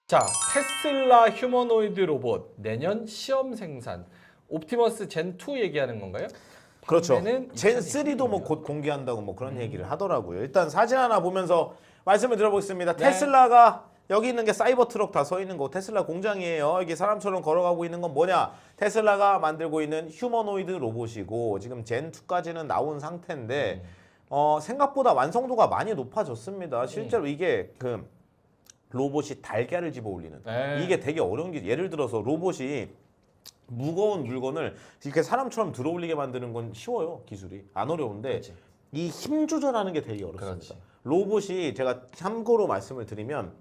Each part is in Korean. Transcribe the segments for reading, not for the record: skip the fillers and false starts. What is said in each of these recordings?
자, 테슬라 휴머노이드 로봇 내년 시험 생산. 옵티머스 젠2 얘기하는 건가요? 그렇죠. 판매는 젠3도 뭐 곧 공개한다고 뭐 그런 얘기를 하더라고요. 일단 사진 하나 보면서 말씀을 드려보겠습니다. 네. 테슬라가 여기 있는 게 사이버 트럭 다 서 있는 거 테슬라 공장이에요. 이게 사람처럼 걸어가고 있는 건 뭐냐? 테슬라가 만들고 있는 휴머노이드 로봇이고 지금 젠2까지는 나온 상태인데 생각보다 완성도가 많이 높아졌습니다. 실제로 이게 그 로봇이 달걀을 집어 올리는 네. 이게 되게 어려운 게 예를 들어서 로봇이 무거운 물건을 이렇게 사람처럼 들어올리게 만드는 건 쉬워요. 기술이 안 어려운데 그렇지. 이 힘 조절하는 게 되게 어렵습니다. 그렇지. 로봇이 제가 참고로 말씀을 드리면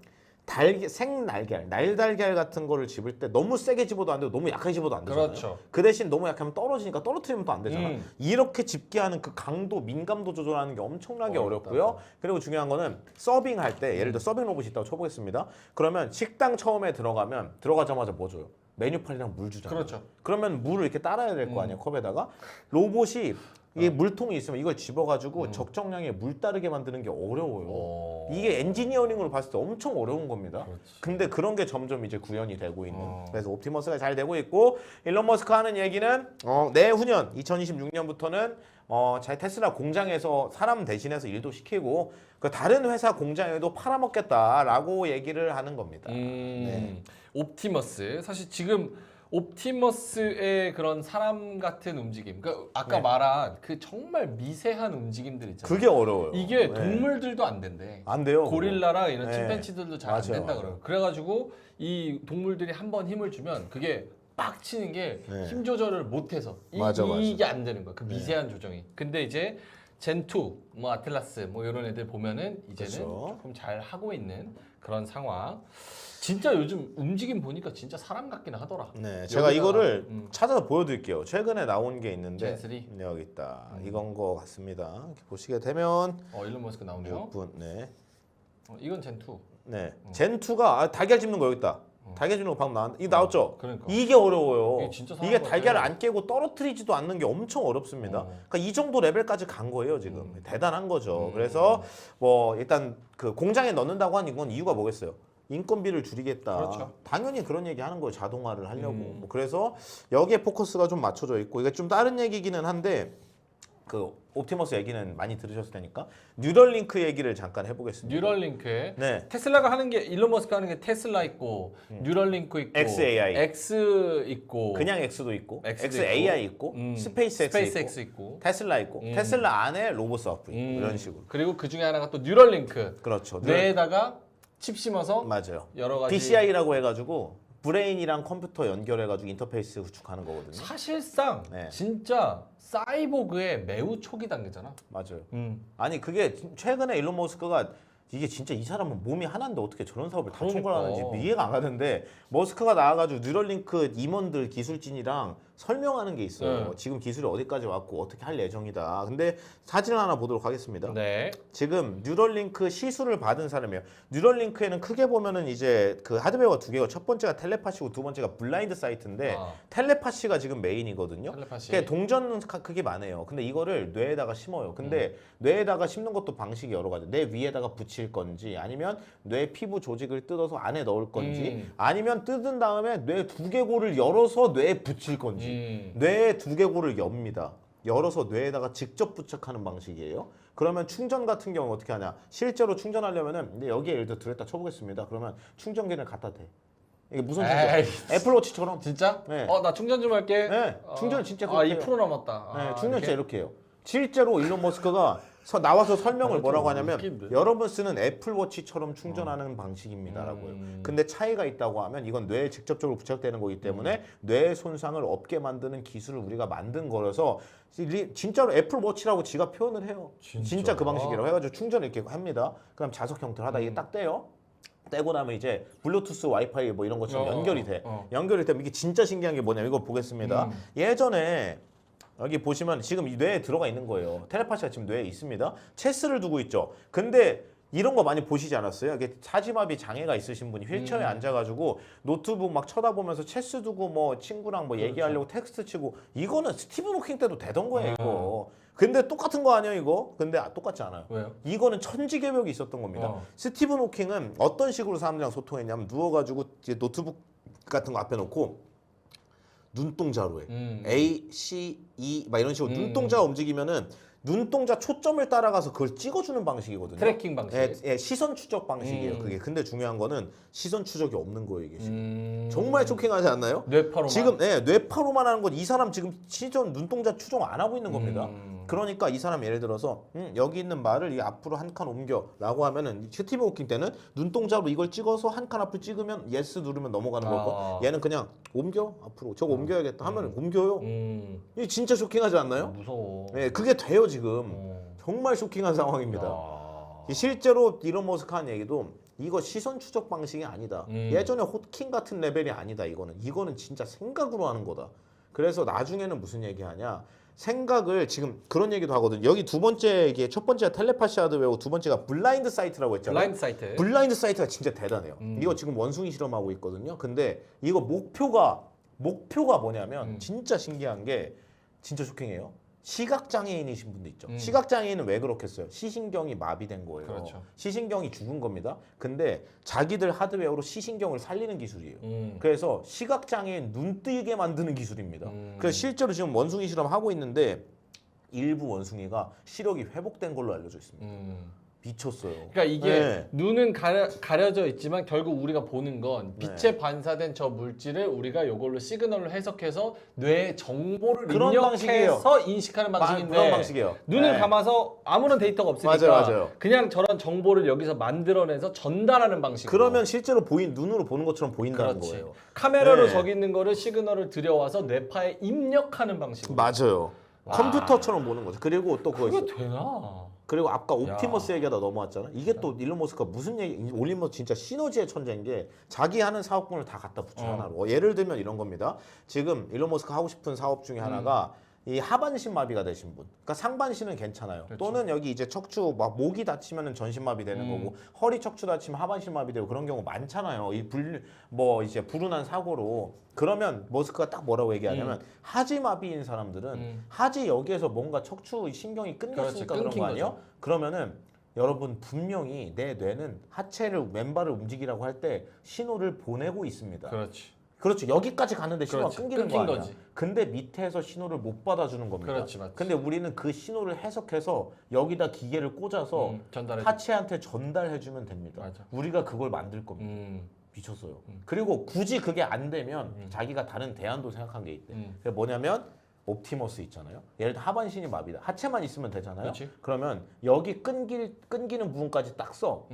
생날걀, 날달걀 같은 거를 집을 때 너무 세게 집어도 안 되고 너무 약하게 집어도 안 되잖아요. 그렇죠. 그 대신 너무 약하면 떨어지니까 떨어뜨리면 또 안 되잖아. 음. 이렇게 집게 하는 그 강도, 민감도 조절하는 게 엄청나게 어렵고요. 그리고 중요한 거는 서빙할 때 예를 들어 서빙 로봇이 있다고 쳐보겠습니다. 그러면 식당 처음에 들어가자마자 뭐 줘요? 메뉴판이랑 물 주잖아요. 그렇죠. 그러면 물을 이렇게 따라야 될 거 아니에요, 컵에다가. 로봇이 이게 물통이 있으면 이걸 집어가지고 적정량의 물 따르게 만드는 게 어려워요. 이게 엔지니어링으로 봤을 때 엄청 어려운 겁니다. 근데 그런 게 점점 이제 구현이 되고 있는. 그래서 옵티머스가 잘 되고 있고 일론 머스크가 하는 얘기는 내후년 2026년부터는 테슬라 공장에서 사람 대신해서 일도 시키고 그 다른 회사 공장에도 팔아먹겠다라고 얘기를 하는 겁니다. 네. 옵티머스 사실 지금 옵티머스의 그런 사람 같은 움직임, 그러니까 아까 네. 말한 그 정말 미세한 움직임들 있잖아요. 그게 어려워요. 이게 네. 동물들도 안 된대. 안 돼요. 고릴라랑 이런 네. 침팬지들도 잘 안 맞아요, 된다 맞아요. 그래요. 그래가지고 이 동물들이 한번 힘을 주면 그게 빡 치는 게 힘 조절을 못해서 맞아. 이게 안 되는 거야. 그 미세한 조정이. 근데 이제 젠2, 뭐 아틀라스, 뭐 이런 애들 보면은 이제는 그렇죠. 조금 잘 하고 있는 그런 상황. 진짜 요즘 움직임 보니까 진짜 사람 같긴 하더라. 네, 제가 여기다가, 이거를 찾아서 보여드릴게요. 최근에 나온 게 있는데 젠3? 네, 여기 있다. 이건 거 같습니다. 이렇게 보시게 되면 일론 머스크 나오네요. 네, 이건 젠2. 네, 젠2가 달걀 집는 거 여기 있다. 달걀 집는 거 방금 나왔는데 이거 나왔죠? 그러니까. 이게 어려워요. 이게 진짜 사람 이게 같아요. 달걀을 안 깨고 떨어뜨리지도 않는 게 엄청 어렵습니다. 그러니까 이 정도 레벨까지 간 거예요 지금. 대단한 거죠. 그래서 뭐 일단 그 공장에 넣는다고 하는 건 이유가 뭐겠어요? 인건비를 줄이겠다. 그렇죠. 당연히 그런 얘기 하는 거예요. 자동화를 하려고. 뭐 그래서 여기에 포커스가 좀 맞춰져 있고 이게 좀 다른 얘기기는 한데 그 옵티머스 얘기는 많이 들으셨을 테니까 뉴럴링크 얘기를 잠깐 해보겠습니다. 뉴럴링크에 네. 테슬라가 하는 게 일론 머스크 하는 게 테슬라 있고 뉴럴링크 있고 XAI. X 있고 그냥 X도 있고 X도 XAI 있고 스페이스X 있고 테슬라 있고 테슬라 안에 로봇 사업부 있고 이런 식으로. 그리고 그 중에 하나가 또 뉴럴링크. 그렇죠. 뇌에다가 칩 심어서 맞아요. 여러 가지 BCI라고 해가지고 브레인이랑 컴퓨터 연결해가지고 인터페이스 구축하는 거거든요. 사실상 네. 진짜 사이보그의 매우 초기 단계잖아. 맞아요. 아니 그게 최근에 일론 머스크가 이게 진짜 이 사람은 몸이 하나인데 어떻게 저런 사업을 다 그러니까. 총괄하는지 이해가 안 가는데 머스크가 나와가지고 뉴럴링크 임원들 기술진이랑 설명하는 게 있어요. 네. 지금 기술이 어디까지 왔고 어떻게 할 예정이다. 근데 사진을 하나 보도록 하겠습니다. 네. 지금 뉴럴링크 시술을 받은 사람이에요. 뉴럴링크에는 크게 보면은 이제 그 하드웨어가 두 개고 첫 번째가 텔레파시고 두 번째가 블라인드 사이트인데 텔레파시가 지금 메인이거든요. 텔레파시. 그게 동전 크기 많아요. 근데 이거를 뇌에다가 심어요. 근데 뇌에다가 심는 것도 방식이 여러 가지. 뇌 위에다가 붙일 건지 아니면 뇌 피부 조직을 뜯어서 안에 넣을 건지 아니면 뜯은 다음에 뇌 두개골을 열어서 뇌에 붙일 건지 뇌 두개골을 엽니다. 열어서 뇌에다가 직접 부착하는 방식이에요. 그러면 충전 같은 경우는 어떻게 하냐? 실제로 충전하려면은 근데 여기에 예를 들어 들었다 쳐보겠습니다. 그러면 충전기를 갖다 대. 이게 무슨 충전? 애플워치처럼. 진짜? 네. 나 충전 좀 할게. 네, 충전 진짜 그렇게 해요. 2% 남았다. 네, 충전 진짜 이렇게 해요. 실제로 일론 머스크가 나와서 설명을 뭐라고 하냐면 웃긴데? 여러분 쓰는 애플워치처럼 충전하는 방식입니다라고요. 근데 차이가 있다고 하면 이건 뇌에 직접적으로 부착되는 거기 때문에 뇌 손상을 없게 만드는 기술을 우리가 만든 거라서 진짜로 애플워치라고 지가 표현을 해요. 진짜 그 방식이라고 해가지고 충전 이렇게 합니다. 그럼 자석 형태로 하다 이게 딱 떼요. 떼고 나면 이제 블루투스 와이파이 뭐 이런 것처럼 연결이 돼. 연결이 되면 이게 진짜 신기한 게 뭐냐면 이거 보겠습니다. 예전에 여기 보시면 지금 이 뇌에 들어가 있는 거예요. 텔레파시가 지금 뇌에 있습니다. 체스를 두고 있죠. 근데 이런 거 많이 보시지 않았어요? 이게 사지마비 장애가 있으신 분이 휠체어에 앉아가지고 노트북 막 쳐다보면서 체스 두고 뭐 친구랑 뭐 얘기하려고 텍스트 치고 이거는 스티브 호킹 때도 되던 거예요. 이거. 근데 똑같은 거 아니에요 이거? 근데 똑같지 않아요. 왜요? 이거는 천지개벽이 있었던 겁니다. 스티븐 호킹은 어떤 식으로 사람들이랑 소통했냐면 누워가지고 이제 노트북 같은 거 앞에 놓고 눈동자로 해. A, C, E 막 이런 식으로 눈동자가 움직이면은 눈동자 초점을 따라가서 그걸 찍어주는 방식이거든요. 트래킹 방식. 예, 시선 추적 방식이에요. 그게. 근데 중요한 거는 시선 추적이 없는 거예요 이게 지금. 정말 쇼킹하지 않나요? 뇌파로만. 지금 뇌파로만 하는 건 이 사람 지금 시선 눈동자 추종 안 하고 있는 겁니다. 그러니까 이 사람 예를 들어서 여기 있는 말을 이 앞으로 한 칸 옮겨라고 하면은 스티븐 호킹 때는 눈동자로 이걸 찍어서 한 칸 앞을 찍으면 예스 누르면 넘어가는 거고 얘는 그냥 옮겨 앞으로 저거 옮겨야겠다 하면 옮겨요. 이게 진짜 쇼킹하지 않나요? 무서워. 네, 그게 돼요 지금. 정말 쇼킹한 상황입니다. 실제로 이런 머스크 한 얘기도 이거 시선 추적 방식이 아니다. 예전에 호킹 같은 레벨이 아니다. 이거는 진짜 생각으로 하는 거다. 그래서 나중에는 무슨 얘기하냐? 생각을 지금 그런 얘기도 하거든. 여기 두 번째 이게 첫 번째가 텔레파시 하드웨어고 두 번째가 블라인드 사이트라고 했잖아요. 블라인드 사이트. 블라인드 사이트가 진짜 대단해요. 이거 지금 원숭이 실험하고 있거든요. 근데 이거 목표가 뭐냐면 진짜 신기한 게 진짜 쇼킹해요. 시각장애인이신 분도 있죠. 시각장애인은 왜 그렇겠어요? 시신경이 마비된 거예요. 그렇죠. 시신경이 죽은 겁니다. 근데 자기들 하드웨어로 시신경을 살리는 기술이에요. 그래서 시각장애인 눈 뜨게 만드는 기술입니다. 그래서 실제로 지금 원숭이 실험하고 있는데 일부 원숭이가 시력이 회복된 걸로 알려져 있습니다. 미쳤어요. 그러니까 이게 네. 눈은 가려져 있지만 결국 우리가 보는 건 빛에 반사된 저 물질을 우리가 이걸로 시그널을 해석해서 뇌에 정보를 그런 입력해서 인식하는 방식인데 그런 방식이에요. 눈을 네. 감아서 아무런 데이터가 없으니까 맞아요. 그냥 저런 정보를 여기서 만들어내서 전달하는 방식으로. 그러면 실제로 눈으로 보는 것처럼 보인다는 그렇지. 거예요. 카메라로 네. 저기 있는 거를 시그널을 들여와서 뇌파에 입력하는 방식으로. 맞아요. 컴퓨터처럼 보는 거죠. 그리고 또 그거 그게 있어. 되나? 그리고 아까 옵티머스 얘기하다 넘어왔잖아. 이게 또 일론 머스크가 무슨 얘기? 일론 머스크 진짜 시너지의 천재인 게 자기 하는 사업군을 다 갖다 붙여 하나로. 예를 들면 이런 겁니다. 지금 일론 머스크 하고 싶은 사업 중에 하나가 이 하반신 마비가 되신 분. 그러니까 상반신은 괜찮아요. 그렇죠. 또는 여기 이제 척추 막 목이 다치면은 전신 마비 되는 거고 허리 척추 다치면 하반신 마비 되고 그런 경우 많잖아요. 이제 불운한 사고로. 그러면 머스크가 딱 뭐라고 얘기하냐면 하지 마비인 사람들은 하지 여기에서 뭔가 척추 신경이 끊겼으니까 그런 거 아니에요? 그러면은 여러분 분명히 내 뇌는 하체를 왼발을 움직이라고 할 때 신호를 보내고 있습니다. 그렇죠. 여기까지 가는데 신호가 그렇지. 끊기는 거 끊긴 아니야. 거지. 근데 밑에서 신호를 못 받아주는 겁니다. 그렇지, 맞지. 근데 우리는 그 신호를 해석해서 여기다 기계를 꽂아서 전달해. 하체한테 전달해주면 됩니다. 맞아. 우리가 그걸 만들 겁니다. 미쳤어요. 그리고 굳이 그게 안 되면 자기가 다른 대안도 생각한 게 있대. 그게 뭐냐면 옵티머스 있잖아요. 예를 들어 하반신이 마비다. 하체만 있으면 되잖아요. 그렇지. 그러면 여기 끊기는 부분까지 딱 써.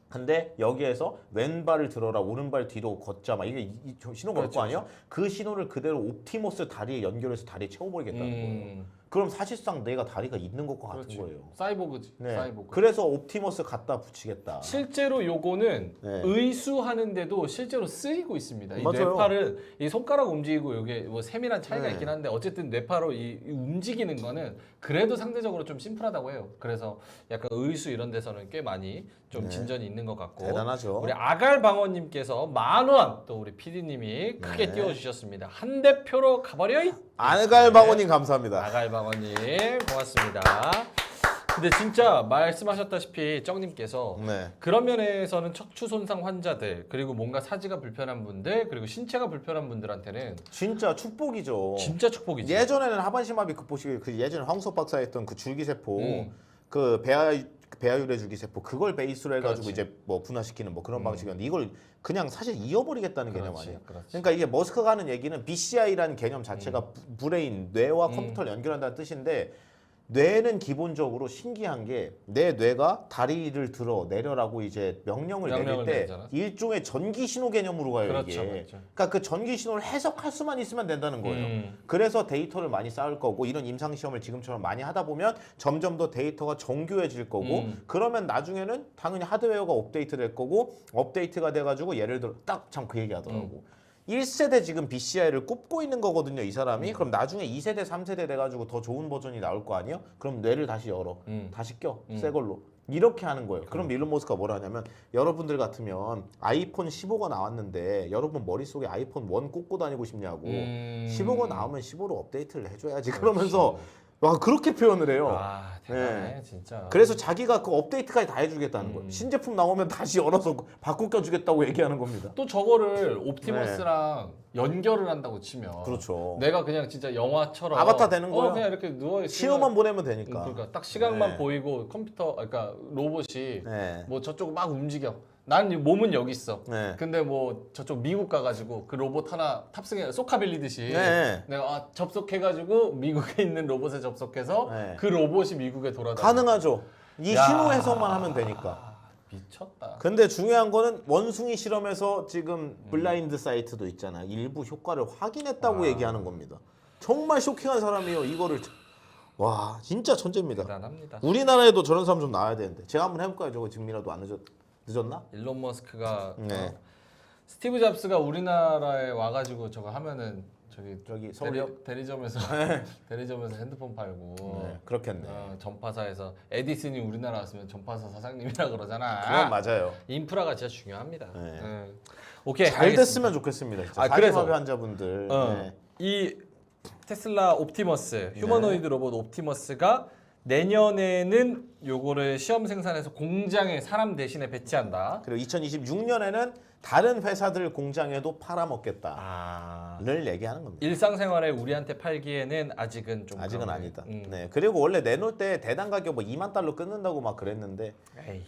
근데 여기에서 왼발을 들어라 오른발 뒤로 걷자 막 이게 신호가 올 거 아니야? 그 신호를 그대로 옵티머스 다리에 연결해서 다리에 채워버리겠다는 거예요. 그럼 사실상 내가 다리가 있는 것과 같은 거예요. 사이보그지. 네. 사이보그. 그래서 옵티머스 갖다 붙이겠다. 실제로 요거는 네. 의수하는데도 실제로 쓰이고 있습니다. 이 맞아요. 뇌파를 이 손가락 움직이고 이게 뭐 세밀한 차이가 네. 있긴 한데 어쨌든 뇌파로 이 움직이는 거는 그래도 상대적으로 좀 심플하다고 해요. 그래서 약간 의수 이런 데서는 꽤 많이 좀 네. 진전이 있는 것 같고 대단하죠. 우리 아갈방어님께서 10,000원 또 우리 PD님이 크게 네. 띄워주셨습니다. 한 대표로 가버려. 안갈방어님 감사합니다. 아갈방어님 고맙습니다. 근데 진짜 말씀하셨다시피 쩡님께서 네. 그런 면에서는 척추 손상 환자들 그리고 뭔가 사지가 불편한 분들 그리고 신체가 불편한 분들한테는 진짜 축복이죠. 진짜 축복이죠. 예전에는 하반신마비 극복식 그 예전에 황석 박사 했던 그 줄기세포 그 배아유래 줄기세포 그걸 베이스로 해가지고 그렇지. 이제 뭐 분화시키는 뭐 그런 방식이었는데 이걸 그냥 사실 이어버리겠다는 개념 그렇지, 아니에요. 그렇지. 그러니까 이게 머스크가 하는 얘기는 BCI라는 개념 자체가 브레인 뇌와 컴퓨터를 연결한다는 뜻인데 뇌는 기본적으로 신기한 게 내 뇌가 다리를 들어 내려라고 이제 명령을 내릴 때 내리잖아. 일종의 전기 신호 개념으로 가요. 그렇죠, 이게. 그렇죠. 그러니까 그 전기 신호를 해석할 수만 있으면 된다는 거예요. 그래서 데이터를 많이 쌓을 거고 이런 임상 시험을 지금처럼 많이 하다 보면 점점 더 데이터가 정교해질 거고 그러면 나중에는 당연히 하드웨어가 업데이트될 거고 업데이트가 돼가지고 예를 들어 딱 참 그 얘기하더라고. 1세대 지금 BCI를 꼽고 있는 거거든요, 이 사람이. 그럼 나중에 2세대, 3세대 돼가지고 더 좋은 버전이 나올 거 아니에요? 그럼 뇌를 다시 열어. 다시 껴. 새 걸로. 이렇게 하는 거예요. 그럼 일론 머스크가 뭐라 하냐면 여러분들 같으면 아이폰 15가 나왔는데 여러분 머릿속에 아이폰 1 꽂고 다니고 싶냐고. 15가 나오면 15로 업데이트를 해줘야지. 그러면서 와 그렇게 표현을 해요. 아 대단해 진짜. 그래서 자기가 그 업데이트까지 다 해주겠다는 거예요. 신제품 나오면 다시 열어서 바꿔주겠다고 얘기하는 겁니다. 또 저거를 옵티머스랑 연결을 한다고 치면 그렇죠. 내가 그냥 진짜 영화처럼 아바타 되는 거예요. 그냥 이렇게 누워 있으면 신호만 보내면 되니까. 그러니까 딱 시각만 네. 보이고 컴퓨터 그러니까 로봇이 네. 뭐 저쪽 막 움직여. 난 몸은 여기 있어. 네. 근데 뭐 저쪽 미국 가가지고 그 로봇 하나 탑승해 쏘카 빌리듯이 네. 내가 접속해가지고 미국에 있는 로봇에 접속해서 네. 그 로봇이 미국에 돌아다녀. 가능하죠. 이 야. 신호 해석만 하면 되니까. 미쳤다. 근데 중요한 거는 원숭이 실험에서 지금 블라인드 사이트도 있잖아. 일부 효과를 확인했다고 얘기하는 겁니다. 정말 쇼킹한 사람이에요. 이거를 와 진짜 천재입니다. 대단합니다. 우리나라에도 저런 사람 좀 나와야 되는데 제가 한번 해볼까요? 저거 지금이라도 안 늦었나? 일론 머스크가 네. 스티브 잡스가 우리나라에 와가지고 저거 하면은 저기 서울역 대리점에서 대리점에서 핸드폰 팔고 네, 그렇겠네. 전파사에서 에디슨이 우리나라 왔으면 전파사 사장님이라 그러잖아. 그건 맞아요. 인프라가 진짜 중요합니다. 네. 오케이 잘 알겠습니다. 됐으면 좋겠습니다. 진짜 아, 그래서 사기마비 환자분들. 네. 이 테슬라 옵티머스 휴머노이드 로봇 옵티머스가 내년에는 요거를 시험 생산해서 공장에 사람 대신에 배치한다. 그리고 2026년에는 다른 회사들 공장에도 팔아먹겠다를 아. 얘기하는 겁니다. 일상생활에 우리한테 팔기에는 아직은 좀 아직은 그런 아니다. 게, 네. 그리고 원래 내놓을 때 대당 가격 뭐 2만 달러 끊는다고 막 그랬는데 에이.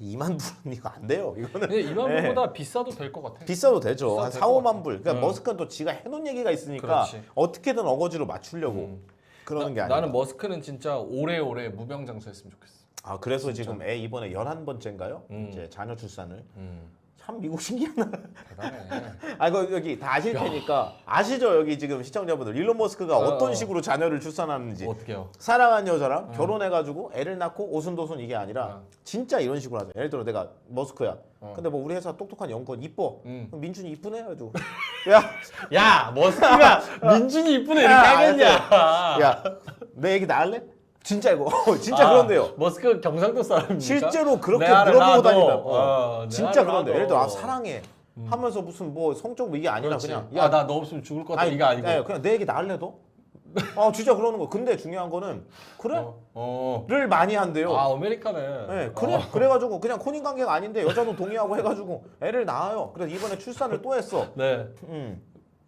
2만 불은 이거 안 돼요. 이거는 근데 2만 불보다 비싸도 될 것 같아. 비싸도 되죠. 비싸도 한 될 4, 것 5만 같아. 불. 그러니까 머스크는 또 지가 해놓은 얘기가 있으니까 그렇지. 어떻게든 어거지로 맞추려고 그러는 게 아니라. 나는 머스크는 진짜 오래오래 무병장수했으면 좋겠어. 아 그래서 지금 애 이번에 11번째인가요? 이제 자녀 출산을. 참 미국 신기한 나라. 대단해. 아 이거 여기 다 아실 테니까 아시죠? 여기 지금 시청자분들 일론 머스크가 어떤 식으로 자녀를 출산하는지. 어떻게요? 사랑하는 여자랑 결혼해가지고 애를 낳고 오순도순 이게 아니라 진짜 이런 식으로 하죠. 예를 들어 내가 머스크야. 근데 뭐 우리 회사 똑똑한 연구원 이뻐. 그럼 민준이 이쁘네 해가지고 야, 야 머스크가 민준이 이쁘네 이렇게 하겠냐? 야, 내 얘기 나을래? 진짜 이거 진짜 그런데요. 머스크 경상도 사람입니까? 실제로 그렇게 내 알을 물어보고 놔도, 다닌다. 내 진짜 알을 그런데 놔도. 예를 들어 사랑해 하면서 무슨 뭐 성적 뭐 이게 아니라 그렇지. 그냥 나 너 없으면 죽을 것 같아 이거 아니고. 야, 그냥 내 얘기 나을래 너? 아 진짜 그러는 거. 근데 중요한 거는 그래? 를 많이 한대요. 아 아메리카네. 네, 그래가지고 그냥 혼인 관계가 아닌데 여자도 동의하고 해가지고 애를 낳아요. 그래서 이번에 출산을 또 했어. 네.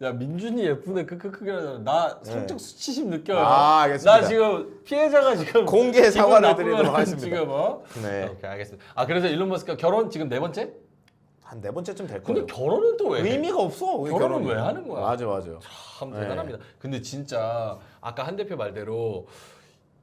야 민준이 예쁘네 크크크라잖아. 나 성적 수치심 느껴요. 아, 알겠습니다. 나 지금 피해자가 지금 공개 기분 사과를 나쁘면은 드리도록 하겠습니다. 지금 네, 오케이 알겠습니다. 아 그래서 일론 머스크가 결혼 지금 4번째? 한 4번째쯤 될 근데 거예요. 결혼은 또 왜? 해? 의미가 없어. 결혼은 왜 하는 거야? 맞아. 참 대단합니다. 근데 진짜 아까 한 대표 말대로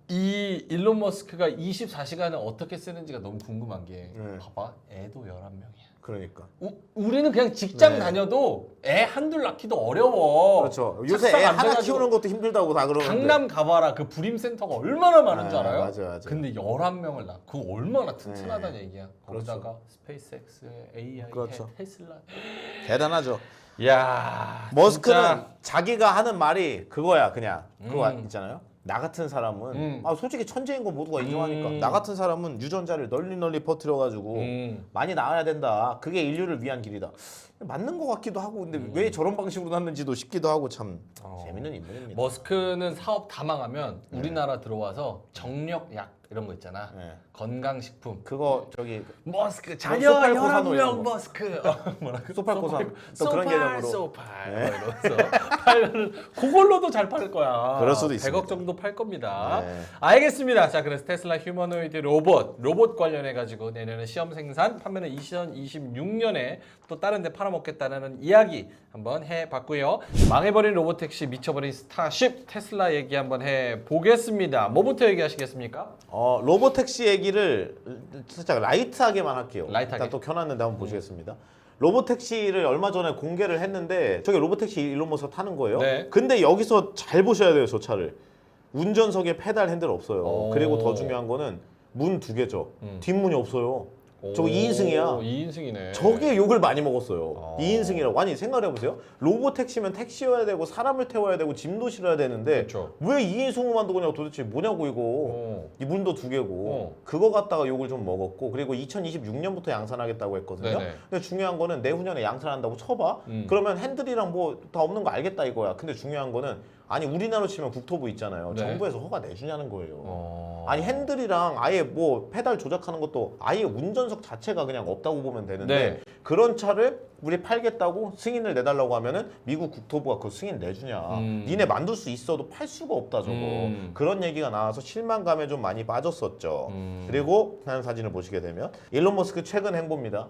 이 일론 머스크가 24시간을 어떻게 쓰는지가 너무 궁금한 게 봐봐 애도 11명이야. 그러니까. 우리는 그냥 직장 다녀도 애 한둘 낳기도 어려워. 그렇죠. 요새 착상 애 안 하나 돼가지고 키우는 것도 힘들다고 다 그러는데. 강남 가봐라 그 불임센터가 얼마나 많은 줄 아, 알아요? 맞아. 근데 11명을 낳고 그거 얼마나 튼튼하다는 얘기야. 그렇죠. 거기다가 스페이스X, AI, 그렇죠. 테슬라. 대단하죠. 야 머스크는 진짜. 자기가 하는 말이 그거야 그냥. 그거 있잖아요. 나 같은 사람은 솔직히 천재인 거 모두가 인정하니까 나 같은 사람은 유전자를 널리 퍼뜨려가지고 많이 나와야 된다. 그게 인류를 위한 길이다. 맞는 것 같기도 하고 근데 왜 저런 방식으로 났는지도 싶기도 하고 참 재밌는 인물입니다. 머스크는 사업 다 망하면 우리나라 들어와서 정력약 이런 거 있잖아. 네. 건강식품. 그거 저기 머스크 자녀 소팔코사노 이런 11명 거. 머스크. 뭐라고? 소팔코산 또 그런 개념으로. 소팔 이러면서 팔 그걸로도 잘 팔 거야. 그럴 수도 100억 있습니다. 정도 팔 겁니다. 네. 알겠습니다. 자, 그래서 테슬라 휴머노이드 로봇 관련해 가지고 내년에 시험 생산, 판매는 2026년에 또 다른 데 팔아먹겠다는 이야기 한번 해봤고요. 망해버린 로봇택시, 미쳐버린 스타쉽, 테슬라 얘기 한번 해보겠습니다. 뭐부터 얘기하시겠습니까? 로보택시 얘기를 살짝 라이트하게만 할게요. 라이트하게. 일단 또 켜놨는데 한번 보시겠습니다. 로보택시를 얼마 전에 공개를 했는데 저게 로보택시 일론 머스크가 타는 거예요. 네. 근데 여기서 잘 보셔야 돼요, 저 차를. 운전석에 페달 핸들 없어요. 오. 그리고 더 중요한 거는 문 2개죠. 뒷문이 없어요. 저거 오, 2인승이야. 2인승이네. 저게 욕을 많이 먹었어요. 2인승이라고. 아니 생각을 해보세요. 로보택시면 택시여야 되고 사람을 태워야 되고 짐도 실어야 되는데 그렇죠. 왜 2인승으로만 두고냐고 도대체 뭐냐고 이거. 이 문도 2개고 그거 갖다가 욕을 좀 먹었고 그리고 2026년부터 양산하겠다고 했거든요. 네네. 근데 중요한 거는 내후년에 양산한다고 쳐봐. 그러면 핸들이랑 뭐 다 없는 거 알겠다 이거야. 근데 중요한 거는 아니 우리나라로 치면 국토부 있잖아요. 네. 정부에서 허가 내주냐는 거예요. 아니 핸들이랑 아예 뭐 페달 조작하는 것도 아예 운전석 자체가 그냥 없다고 보면 되는데 네. 그런 차를 우리 팔겠다고 승인을 내달라고 하면은 미국 국토부가 그 승인 내주냐. 니네 만들 수 있어도 팔 수가 없다 저거. 그런 얘기가 나와서 실망감에 좀 많이 빠졌었죠. 그리고 다른 사진을 보시게 되면 일론 머스크 최근 행보입니다.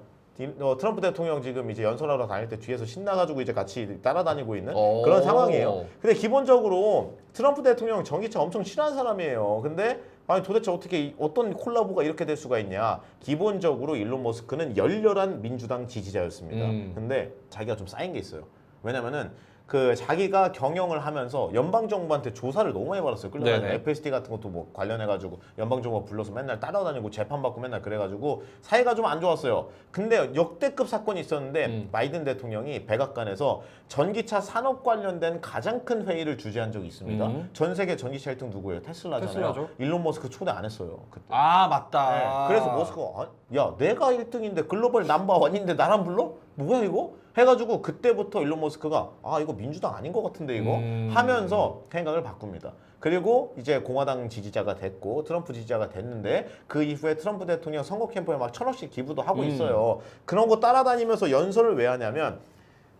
트럼프 대통령 지금 이제 연설하러 다닐 때 뒤에서 신나가지고 이제 같이 따라다니고 있는 그런 상황이에요. 근데 기본적으로 트럼프 대통령 전기차 엄청 싫어하는 사람이에요. 근데 아니 도대체 어떻게 어떤 콜라보가 이렇게 될 수가 있냐. 기본적으로 일론 머스크는 열렬한 민주당 지지자였습니다. 근데 자기가 좀 쌓인 게 있어요. 왜냐면은 그 자기가 경영을 하면서 연방 정부한테 조사를 너무 많이 받았어요. 끌려다니고 FSD 같은 것도 뭐 관련해가지고 연방 정부가 불러서 맨날 따라다니고 재판받고 맨날 그래가지고 사이가 좀 안 좋았어요. 근데 역대급 사건이 있었는데 바이든 대통령이 백악관에서 전기차 산업 관련된 가장 큰 회의를 주재한 적이 있습니다. 전 세계 전기차 1등 누구예요? 테슬라잖아요. 테슬라죠. 일론 머스크 초대 안 했어요. 그때. 아 맞다. 네. 그래서 머스크가 야 내가 1등인데 글로벌 넘버원인데 나랑 불러? 뭐야 이거? 해가지고 그때부터 일론 머스크가 이거 민주당 아닌 것 같은데 이거 하면서 생각을 바꿉니다. 그리고 이제 공화당 지지자가 됐고 트럼프 지지자가 됐는데 그 이후에 트럼프 대통령 선거 캠프에 막 1,000억씩 기부도 하고 있어요. 그런 거 따라다니면서 연설을 왜 하냐면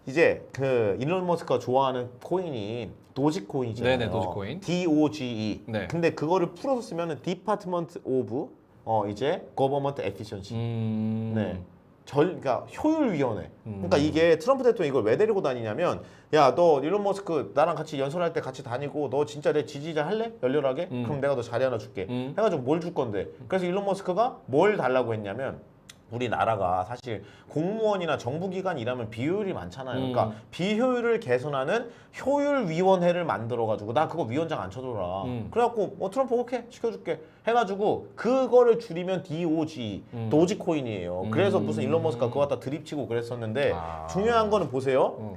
이제 그 일론 머스크가 좋아하는 코인이 도지코인이잖아요. 네네, 도지코인. DOGE. 네. 근데 그거를 풀어서 쓰면은 Department of 이제 Government Efficiency. 네. 그러니까 효율위원회. 그러니까 이게 트럼프 대통령이 이걸 왜 데리고 다니냐면 야, 너 일론 머스크 나랑 같이 연설할 때 같이 다니고 너 진짜 내 지지자 할래? 열렬하게? 그럼 내가 너 자리 하나 줄게. 해가지고 뭘 줄 건데. 그래서 일론 머스크가 뭘 달라고 했냐면 우리나라가 사실 공무원이나 정부기관 일하면 비효율이 많잖아요. 그러니까 비효율을 개선하는 효율위원회를 만들어가지고 나 그거 위원장 안 쳐줘라. 그래갖고 트럼프 오케이 시켜줄게 해가지고 그거를 줄이면 DOG 도지코인이에요. 그래서 무슨 일론 머스크가 그거 갖다 드립치고 그랬었는데 중요한 거는 보세요.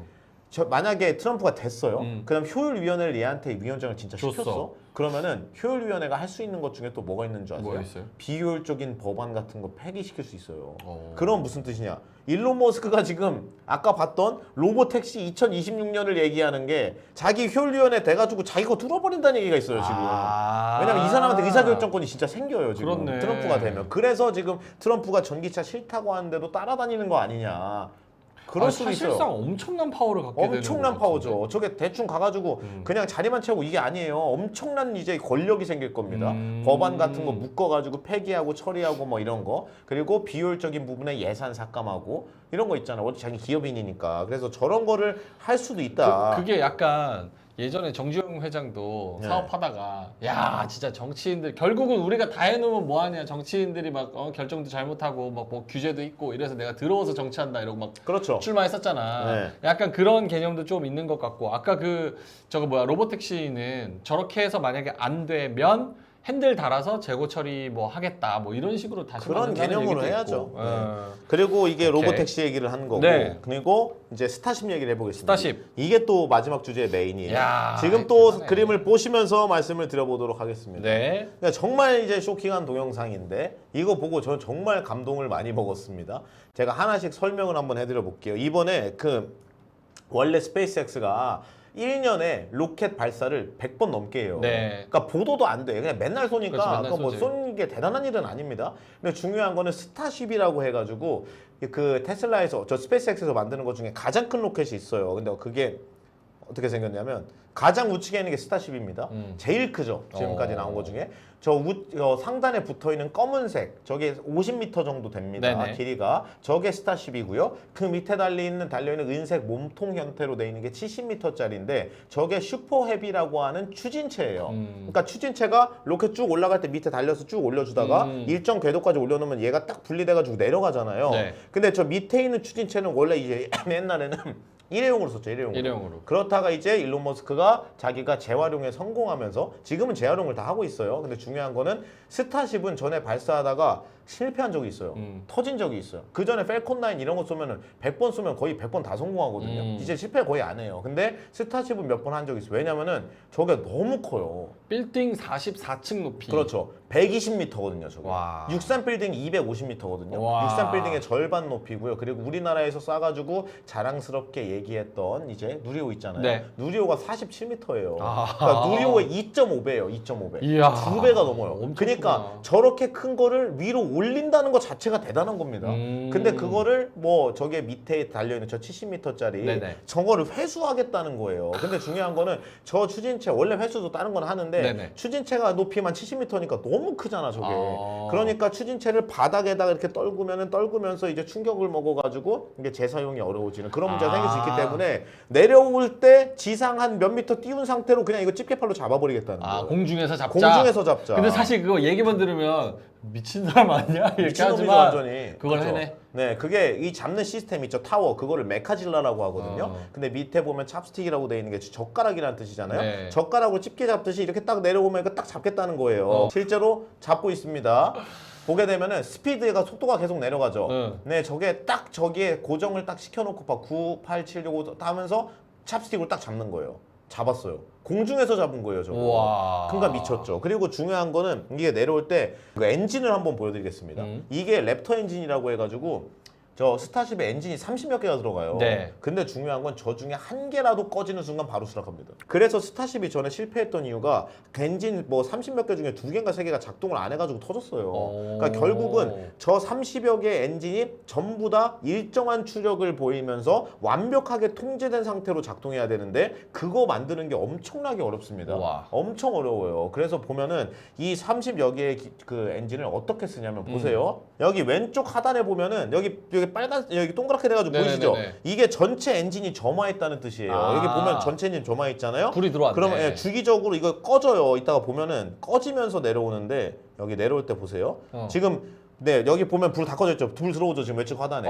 만약에 트럼프가 됐어요. 그다음 효율위원회를 얘한테 위원장을 진짜 시켰어. 그러면은 효율위원회가 할 수 있는 것 중에 또 뭐가 있는 줄 아세요? 뭐가 있어요? 비효율적인 법안 같은 거 폐기시킬 수 있어요. 그럼 무슨 뜻이냐? 일론 머스크가 지금 아까 봤던 로보택시 2026년을 얘기하는 게 자기 효율위원회 돼가지고 자기 거 뚫어버린다는 얘기가 있어요 지금. 왜냐면 이 사람한테 의사결정권이 진짜 생겨요 지금. 그렇네. 트럼프가 되면. 그래서 지금 트럼프가 전기차 싫다고 하는데도 따라다니는 거 아니냐. 그럴 수도 있어요. 사실상 엄청난 파워를 갖게 되는 엄청난 것 파워죠. 같은데. 저게 대충 가가지고 그냥 자리만 채우고 이게 아니에요. 엄청난 이제 권력이 생길 겁니다. 법안 같은 거 묶어가지고 폐기하고 처리하고 뭐 이런 거. 그리고 비효율적인 부분에 예산 삭감하고 이런 거 있잖아. 어차피 자기 기업인이니까. 그래서 저런 거를 할 수도 있다. 그게 약간 예전에 정주영 회장도 네. 사업하다가 야 진짜 정치인들 결국은 우리가 다 해놓으면 뭐하냐 정치인들이 막 결정도 잘못하고 막 뭐 규제도 있고 이래서 내가 들어와서 정치한다 이러고 막 그렇죠. 출마했었잖아. 네. 약간 그런 개념도 좀 있는 것 같고 아까 그 저거 뭐야 로보택시는 저렇게 해서 만약에 안 되면 핸들 달아서 재고 처리 뭐 하겠다 뭐 이런 식으로 다시 그런 만든다는 개념으로 얘기도 해야죠. 있고. 네. 어. 그리고 이게 오케이. 로보택시 얘기를 하는 거고. 네. 그리고 이제 스타쉽 얘기를 해보겠습니다. 스타쉽. 이게 또 마지막 주제의 메인이에요. 야, 지금 또 대단해. 그림을 보시면서 말씀을 드려보도록 하겠습니다. 네. 그러니까 정말 이제 쇼킹한 동영상인데 이거 보고 저는 정말 감동을 많이 먹었습니다. 제가 하나씩 설명을 한번 해드려 볼게요. 이번에 그 원래 스페이스X가 1년에 로켓 발사를 100번 넘게 해요. 네. 그러니까 보도도 안 돼. 그냥 맨날 쏘니까 그렇지, 맨날 그거 뭐 쏘지. 쏘는 게 대단한 일은 아닙니다. 근데 중요한 거는 스타쉽이라고 해가지고 그 테슬라에서 저 스페이스X에서 만드는 것 중에 가장 큰 로켓이 있어요. 근데 그게 어떻게 생겼냐면 가장 우측에 있는 게 스타쉽입니다. 제일 크죠. 지금까지 나온 것 중에. 저 상단에 붙어있는 검은색 저게 50m 정도 됩니다. 네네. 길이가. 저게 스타쉽이고요. 그 밑에 달려있는 은색 몸통 형태로 돼 있는 게 70m짜리인데 저게 슈퍼헤비라고 하는 추진체예요. 그러니까 추진체가 로켓 쭉 올라갈 때 밑에 달려서 쭉 올려주다가 일정 궤도까지 올려놓으면 얘가 딱 분리돼가지고 내려가잖아요. 네. 근데 저 밑에 있는 추진체는 원래 이제 옛날에는 일회용으로 썼죠. 일회용으로. 그렇다가 이제 일론 머스크가 자기가 재활용에 성공하면서 지금은 재활용을 다 하고 있어요. 근데 중요한 거는 스타쉽은 전에 발사하다가 실패한 적이 있어요. 터진 적이 있어요. 그 전에 펠콘 9 이런 거 쏘면은 100번 쏘면 거의 100번 다 성공하거든요. 이제 실패 거의 안 해요. 근데 스타쉽은 몇 번 한 적이 있어요. 왜냐면은 저게 너무 커요. 빌딩 44층 높이. 그렇죠. 120m거든요, 저거. 와. 63 빌딩 250m거든요. 와. 63 빌딩의 절반 높이고요. 그리고 우리나라에서 쏴가지고 자랑스럽게 얘기했던 이제 누리호 있잖아요. 네. 누리호가 47m예요. 아. 그러니까 누리호의 2.5배예요. 2.5배. 이야. 2배가 넘어요. 엄청 그러니까 크구나. 저렇게 큰 거를 위로 올린다는 것 자체가 대단한 겁니다. 근데 그거를 뭐 저게 밑에 달려있는 저 70m짜리 네네. 저거를 회수하겠다는 거예요. 근데 중요한 거는 저 추진체 원래 회수도 다른 건 하는데 네네. 추진체가 높이만 70m니까 너무 크잖아 저게. 아. 그러니까 추진체를 바닥에다가 이렇게 떨구면서 이제 충격을 먹어가지고 이게 재사용이 어려워지는 그런 문제가 생길 수 있기 때문에 내려올 때 지상 한 몇 미터 띄운 상태로 그냥 이거 집게팔로 잡아버리겠다는 거예요. 아, 공중에서 잡자. 공중에서 잡자. 근데 사실 그거 얘기만 들으면 미친 사람 아니야? 이렇게 미친놈이죠 하지만 완전히. 그걸 그렇죠. 해내. 네, 그게 이 잡는 시스템 있죠. 타워. 그거를 메카질라라고 하거든요. 어. 근데 밑에 보면 찹스틱이라고 돼 있는 게 젓가락이라는 뜻이잖아요. 네. 젓가락으로 집게 잡듯이 이렇게 딱 내려오면 이거 딱 잡겠다는 거예요. 어. 실제로 잡고 있습니다. 보게 되면은 스피드가 속도가 계속 내려가죠. 응. 네, 저게 딱 저기에 고정을 딱 시켜놓고 봐. 9, 8, 7, 6, 5 하면서 찹스틱으로 딱 잡는 거예요. 잡았어요. 공중에서 잡은 거예요, 저거. 우와. 그러니까 미쳤죠. 그리고 중요한 거는 이게 내려올 때 그 엔진을 한번 보여드리겠습니다. 이게 랩터 엔진이라고 해가지고 저 스타쉽에 엔진이 30몇 개가 들어가요. 네. 근데 중요한 건 저 중에 한 개라도 꺼지는 순간 바로 수락합니다. 그래서 스타쉽이 전에 실패했던 이유가 엔진 뭐 30몇 개 중에 2개인가 3개가 작동을 안 해가지고 터졌어요. 그러니까 결국은 저 30여 개의 엔진이 전부 다 일정한 추력을 보이면서 완벽하게 통제된 상태로 작동해야 되는데 그거 만드는 게 엄청나게 어렵습니다. 우와. 엄청 어려워요. 그래서 보면은 이 30여 개의 그 엔진을 어떻게 쓰냐면 보세요. 여기 왼쪽 하단에 보면은 여기 빨간 여기 동그랗게 돼가지고 네네네네. 보이시죠? 이게 전체 엔진이 점화했다는 뜻이에요. 아. 여기 보면 전체 엔진 점화했잖아요. 불이 들어왔네. 그러면 예, 주기적으로 이거 꺼져요. 이따가 보면은 꺼지면서 내려오는데 여기 내려올 때 보세요. 지금 네 여기 보면 불 다 꺼졌죠. 불 들어오죠 지금 왼쪽 하단에.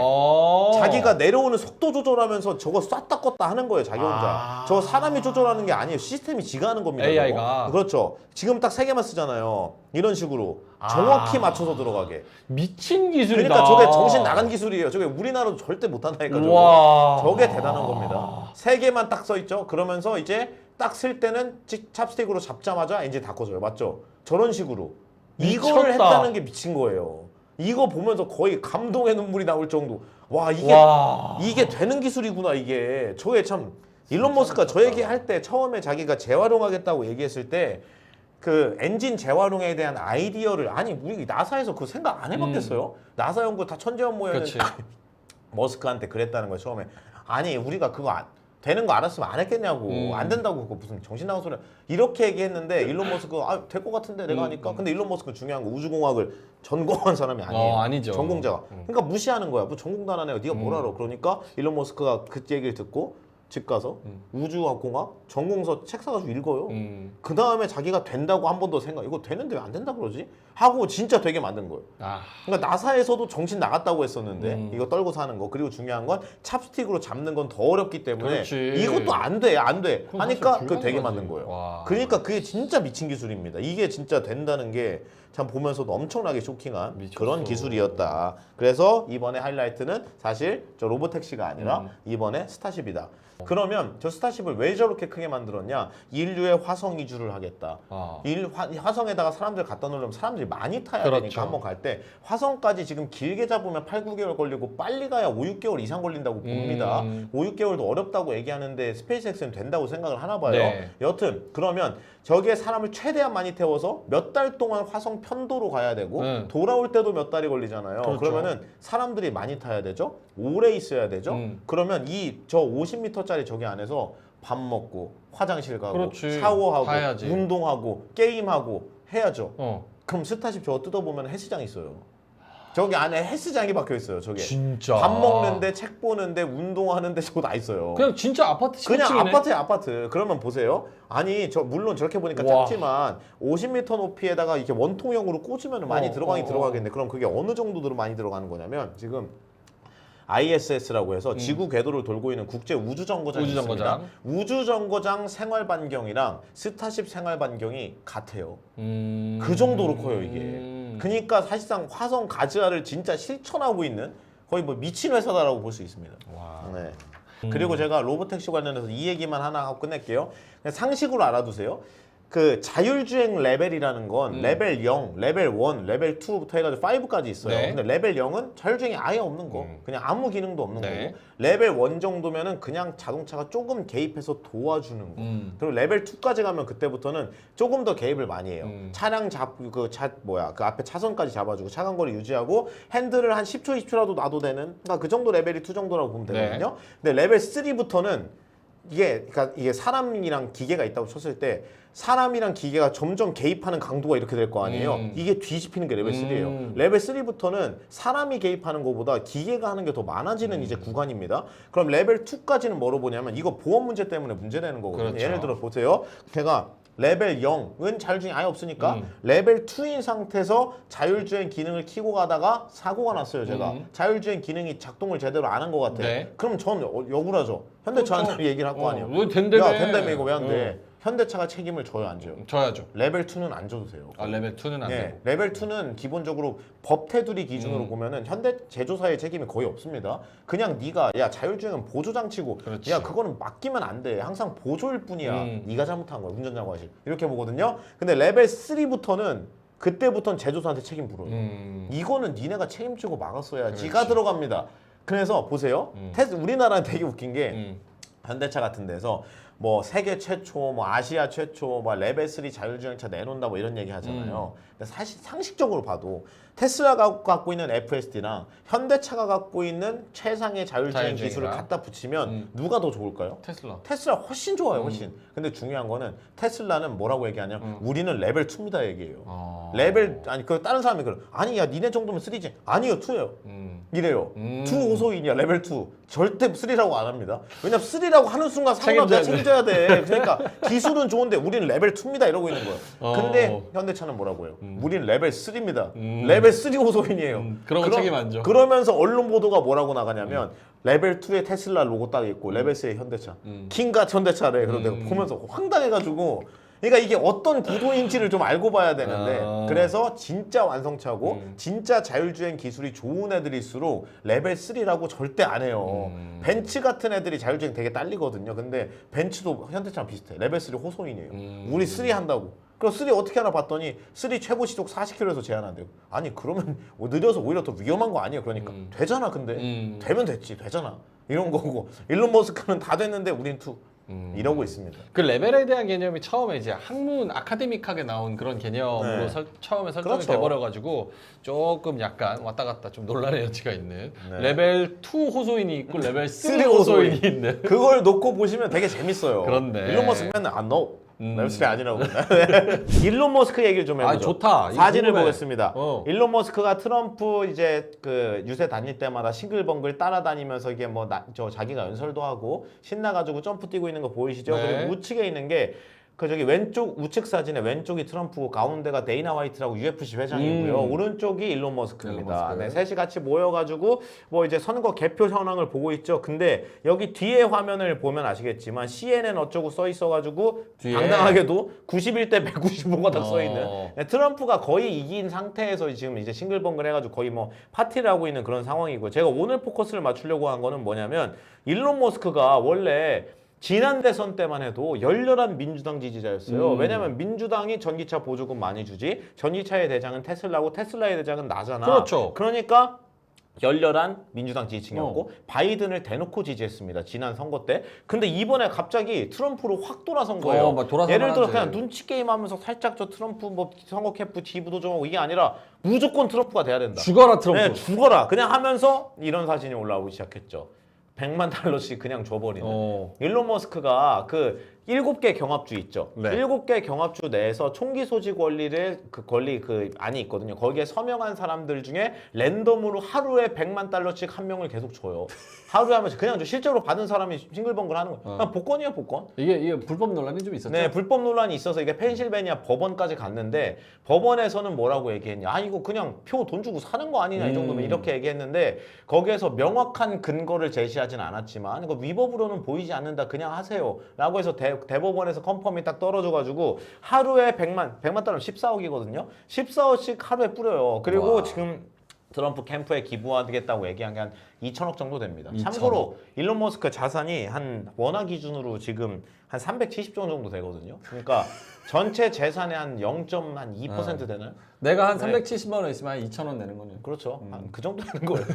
자기가 내려오는 속도 조절하면서 저거 쐈다 껐다 하는 거예요 자기 혼자. 저 사람이 조절하는 게 아니에요. 시스템이 지가 하는 겁니다. AI가. 저거. 그렇죠. 지금 딱 3개만 쓰잖아요. 이런 식으로 정확히 맞춰서 들어가게. 미친 기술이다. 그러니까 저게 정신 나간 기술이에요. 저게 우리나라도 절대 못한다니까. 우와. 저게 대단한 겁니다. 3개만 딱 써 있죠. 그러면서 이제 딱 쓸 때는 찹스틱으로 잡자마자 엔진 다 꺼져요. 맞죠? 저런 식으로. 이걸 미쳤다. 했다는 게 미친 거예요. 이거 보면서 거의 감동의 눈물이 나올 정도. 와 이게 되는 기술이구나 이게. 저게 참 일론 머스크가 저 얘기할 때 처음에 자기가 재활용하겠다고 얘기했을 때 그 엔진 재활용에 대한 아이디어를 아니 우리 나사에서 그 생각 안 해봤겠어요? 나사 연구 다 천재원 모여는 그치. 머스크한테 그랬다는 거예요 처음에. 아니 우리가 그거 되는 거 알았으면 안 했겠냐고. 안 된다고 그거 무슨 정신 나간 소리야. 이렇게 얘기했는데 일론 머스크가 될 것 같은데 내가 하니까. 근데 일론 머스크 중요한 거 우주공학을 전공한 사람이 아니에요. 아니죠. 전공자가. 그러니까 무시하는 거야. 뭐 전공도 안 하네. 네가 뭘 알아. 그러니까 일론 머스크가 그 얘기를 듣고 집 가서 우주공학 전공서 책 사가지고 읽어요. 그 다음에 자기가 된다고 한 번 더 생각. 이거 되는데 왜 안 된다 그러지? 하고 진짜 되게 만든 거예요. 그러니까 나사에서도 정신 나갔다고 했었는데 이거 떨고 사는 거. 그리고 중요한 건 찹스틱으로 잡는 건 더 어렵기 때문에 그렇지. 이것도 안 돼. 그건 하니까 사실 그 되게 불가능하지. 만든 거예요. 와. 그러니까 그게 진짜 미친 기술입니다. 이게 진짜 된다는 게 참 보면서도 엄청나게 쇼킹한 미쳤어. 그런 기술이었다. 그래서 이번에 하이라이트는 사실 저 로보택시가 아니라 이번에 스타쉽이다. 그러면 저 스타쉽을 왜 저렇게 크게 만들었냐? 인류의 화성 이주를 하겠다. 화성에다가 사람들 갖다 놓으려면 사람들이 많이 타야 그렇죠. 되니까 한번 갈 때 화성까지 지금 길게 잡으면 8, 9개월 걸리고 빨리 가야 5, 6개월 이상 걸린다고 봅니다. 5, 6개월도 어렵다고 얘기하는데 스페이스X는 된다고 생각을 하나 봐요. 네. 여튼 그러면 저기에 사람을 최대한 많이 태워서 몇 달 동안 화성 편도로 가야 되고 돌아올 때도 몇 달이 걸리잖아요. 그렇죠. 그러면은 사람들이 많이 타야 되죠. 오래 있어야 되죠. 그러면 이 저 50m짜리 저기 안에서 밥 먹고 화장실 가고 그렇지. 샤워하고 가야지. 운동하고 게임하고 해야죠. 어. 그럼 스타쉽 저거 뜯어보면 헬스장 있어요. 저기 안에 헬스장이 박혀 있어요. 저게. 진짜. 밥 먹는데 책 보는데 운동하는데 저거 다 있어요. 그냥 진짜 아파트 그냥 10층이네. 아파트야 아파트. 그러면 보세요. 아니 저 물론 저렇게 보니까 와. 작지만 50m 높이에다가 이렇게 원통형으로 꽂으면 많이 들어가겠네. 그럼 그게 어느 정도로 많이 들어가는 거냐면 지금 ISS라고 해서 지구 궤도를 돌고 있는 국제 우주정거장이 있습니다. 우주정거장 생활 반경이랑 스타쉽 생활 반경이 같아요. 그 정도로 커요 이게. 그러니까 사실상 화성 가즈아를 진짜 실천하고 있는 거의 뭐 미친 회사다라고 볼 수 있습니다. 와. 네. 그리고 제가 로보택시 관련해서 이 얘기만 하나 하고 끝낼게요. 그냥 상식으로 알아두세요. 그 자율주행 레벨이라는 건 레벨 0, 레벨 1, 레벨 2부터 해가지고 5까지 있어요. 네. 근데 레벨 0은 자율주행이 아예 없는 거. 그냥 아무 기능도 없는 네. 거고. 레벨 1 정도면은 그냥 자동차가 조금 개입해서 도와주는 거. 그리고 레벨 2까지 가면 그때부터는 조금 더 개입을 많이 해요. 차량 그 앞에 차선까지 잡아주고 차간 거리 유지하고 핸들을 한 10초, 20초라도 놔도 되는 그러니까 그 정도 레벨이 2 정도라고 보면 되거든요. 근데 레벨 3부터는 그러니까 이게 사람이랑 기계가 있다고 쳤을 때 사람이랑 기계가 점점 개입하는 강도가 이렇게 될 거 아니에요. 이게 뒤집히는 게 레벨 3예요. 레벨 3부터는 사람이 개입하는 것보다 기계가 하는 게 더 많아지는 이제 구간입니다. 그럼 레벨 2까지는 뭐로 보냐면 이거 보험 문제 때문에 문제되는 거거든요. 그렇죠. 예를 들어 보세요. 제가 레벨 0은 자율주행이 아예 없으니까 레벨 2인 상태에서 자율주행 기능을 켜고 가다가 사고가 났어요. 제가 자율주행 기능이 작동을 제대로 안 한 것 같아. 네. 그럼 전 억울하죠. 현대차한테 얘기를 할 거 아니에요. 왜 된다며? 야 된다며 이거 왜 안 돼? 현대차가 책임을 져요 안 져요? 져야죠. 레벨 2는 안 져도 돼요. 아, 레벨 2는 안 네, 되고. 레벨 2는 기본적으로 법 테두리 기준으로 보면은 현대 제조사의 책임이 거의 없습니다. 그냥 네가 야 자율주행은 보조 장치고 그렇지. 야 그거는 맡기면 안 돼. 항상 보조일 뿐이야. 네가 잘못한 거야. 운전자가 하실. 이렇게 보거든요. 근데 레벨 3부터는 그때부터는 제조사한테 책임 물어요. 이거는 니네가 책임지고 막았어야 지가 들어갑니다. 그래서 보세요. 우리나라는 되게 웃긴 게 현대차 같은 데서 뭐 세계 최초, 뭐 아시아 최초, 뭐 레벨 3 자율주행차 내놓는다 뭐 이런 얘기 하잖아요. 근데 사실 상식적으로 봐도 테슬라가 갖고 있는 FSD랑 현대차가 갖고 있는 최상의 자율주행 기술을 갖다 붙이면 누가 더 좋을까요? 테슬라. 테슬라 훨씬 좋아요, 훨씬. 근데 중요한 거는 테슬라는 뭐라고 얘기하냐면 우리는 레벨 2입니다 얘기해요. 레벨 아니 그 다른 사람이 그래. 아니 야 니네 정도면 3지. 아니요 2예요. 이래요. 2 호소인이야 레벨 2. 절대 3라고 안 합니다. 왜냐면 3라고 하는 순간 상관 내가 책임져야 돼. 그러니까 기술은 좋은데 우리는 레벨 2입니다 이러고 있는 거예요. 근데 현대차는 뭐라고 해요? 우리는 레벨 3입니다. 레벨 3 호소인이에요. 그런 거 책임 안 져. 그러면서 언론 보도가 뭐라고 나가냐면 레벨 2에 테슬라 로고 딱 있고 레벨 3에 현대차. 킹갓 현대차래. 그런데 보면서 황당해가지고 그러니까 이게 어떤 구도인지를 좀 알고 봐야 되는데 그래서 진짜 완성차고 진짜 자율주행 기술이 좋은 애들일수록 레벨 3라고 절대 안 해요. 벤츠 같은 애들이 자율주행 되게 딸리거든요. 근데 벤츠도 현대차랑 비슷해. 레벨 3 호소인이에요. 우리 3 한다고. 그럼 3 어떻게 하나 봤더니 3 최고 시속 40km에서 제한한대요. 아니 그러면 느려서 오히려 더 위험한 거 아니에요? 그러니까 되잖아 근데 되면 됐지 되잖아 이런 거고 일론 머스크는 다 됐는데 우린 2 이러고 있습니다. 그 레벨에 대한 개념이 처음에 이제 학문 아카데믹하게 나온 그런 개념으로 네. 처음에 설정이 그렇죠. 돼버려가지고 조금 약간 왔다 갔다 좀 논란의 여지가 있는 네. 레벨 2 호소인이 있고 레벨 3 3 호소인이 있는. 그걸 놓고 보시면 되게 재밌어요. 그런데. 일론 머스크 맨날 안 넣어. 레벨 3 아니라고. 일론 머스크 얘기를 좀 해보죠. 아, 좋다. 이거 사진을 궁금해. 보겠습니다. 일론 머스크가 트럼프 이제 그 유세 다닐 때마다 싱글벙글 따라다니면서 이게 뭐 자기가 연설도 하고 신나가지고 점프 뛰고 있는 거 보이시죠? 네. 그리고 우측에 있는 게 그 저기 왼쪽 우측 사진에 왼쪽이 트럼프고 가운데가 데이나 화이트라고 UFC 회장이고요. 오른쪽이 일론 머스크입니다. 일론 머스크. 네, 셋이 같이 모여가지고 뭐 이제 선거 개표 현황을 보고 있죠. 근데 여기 뒤에 화면을 보면 아시겠지만 CNN 어쩌고 써 있어가지고 뒤에? 당당하게도 91대 195가 딱 써 있는. 네, 트럼프가 거의 이긴 상태에서 지금 이제 싱글벙글 해가지고 거의 뭐 파티를 하고 있는 그런 상황이고요. 제가 오늘 포커스를 맞추려고 한 거는 뭐냐면 일론 머스크가 원래 지난 대선 때만 해도 열렬한 민주당 지지자였어요. 왜냐면 민주당이 전기차 보조금 많이 주지. 전기차의 대장은 테슬라고 테슬라의 대장은 나잖아. 그렇죠. 그러니까 열렬한 민주당 지지층이었고 바이든을 대놓고 지지했습니다. 지난 선거 때. 근데 이번에 갑자기 트럼프로 확 돌아선 거예요. 막 돌아서만 예를 들어 하지. 그냥 눈치 게임하면서 살짝 저 트럼프 뭐 선거 캠프 지부도 좀 하고 이게 아니라 무조건 트럼프가 돼야 된다. 죽어라 트럼프. 네, 죽어라. 그냥 하면서 이런 사진이 올라오기 시작했죠. 100만 달러씩 그냥 줘버리는. 일론 머스크가 그 7개 경합주 있죠. 네. 7개 경합주 내에서 총기 소지 권리를 그 권리 그 안이 있거든요. 거기에 서명한 사람들 중에 랜덤으로 하루에 100만 달러씩 한 명을 계속 줘요. 하루에 하면서 그냥 실제로 받은 사람이 싱글벙글 하는 거예요. 그냥 복권이에요, 복권. 이게 불법 논란이 좀 있었죠. 네, 불법 논란이 있어서 이게 펜실베니아 법원까지 갔는데 법원에서는 뭐라고 얘기했냐? 아 이거 그냥 표 돈 주고 사는 거 아니냐 이 정도면 이렇게 얘기했는데 거기에서 명확한 근거를 제시하진 않았지만 이거 위법으로는 보이지 않는다 그냥 하세요라고 해서 대법원에서 컨펌이 딱 떨어져가지고 하루에 100만 달러면 14억이거든요. 14억씩 하루에 뿌려요. 그리고 와. 지금 트럼프 캠프에 기부하겠다고 얘기한 게 한 2천억 정도 됩니다. 2천억. 참고로 일론 머스크 자산이 한 원화 기준으로 지금 한 370조 정도 되거든요. 그러니까 전체 재산의 한 0.2% 되나요? 내가 한 네. 370만 원 있으면 한 2천 원 내는 거네요. 그렇죠. 한 그 정도 되는 거예요.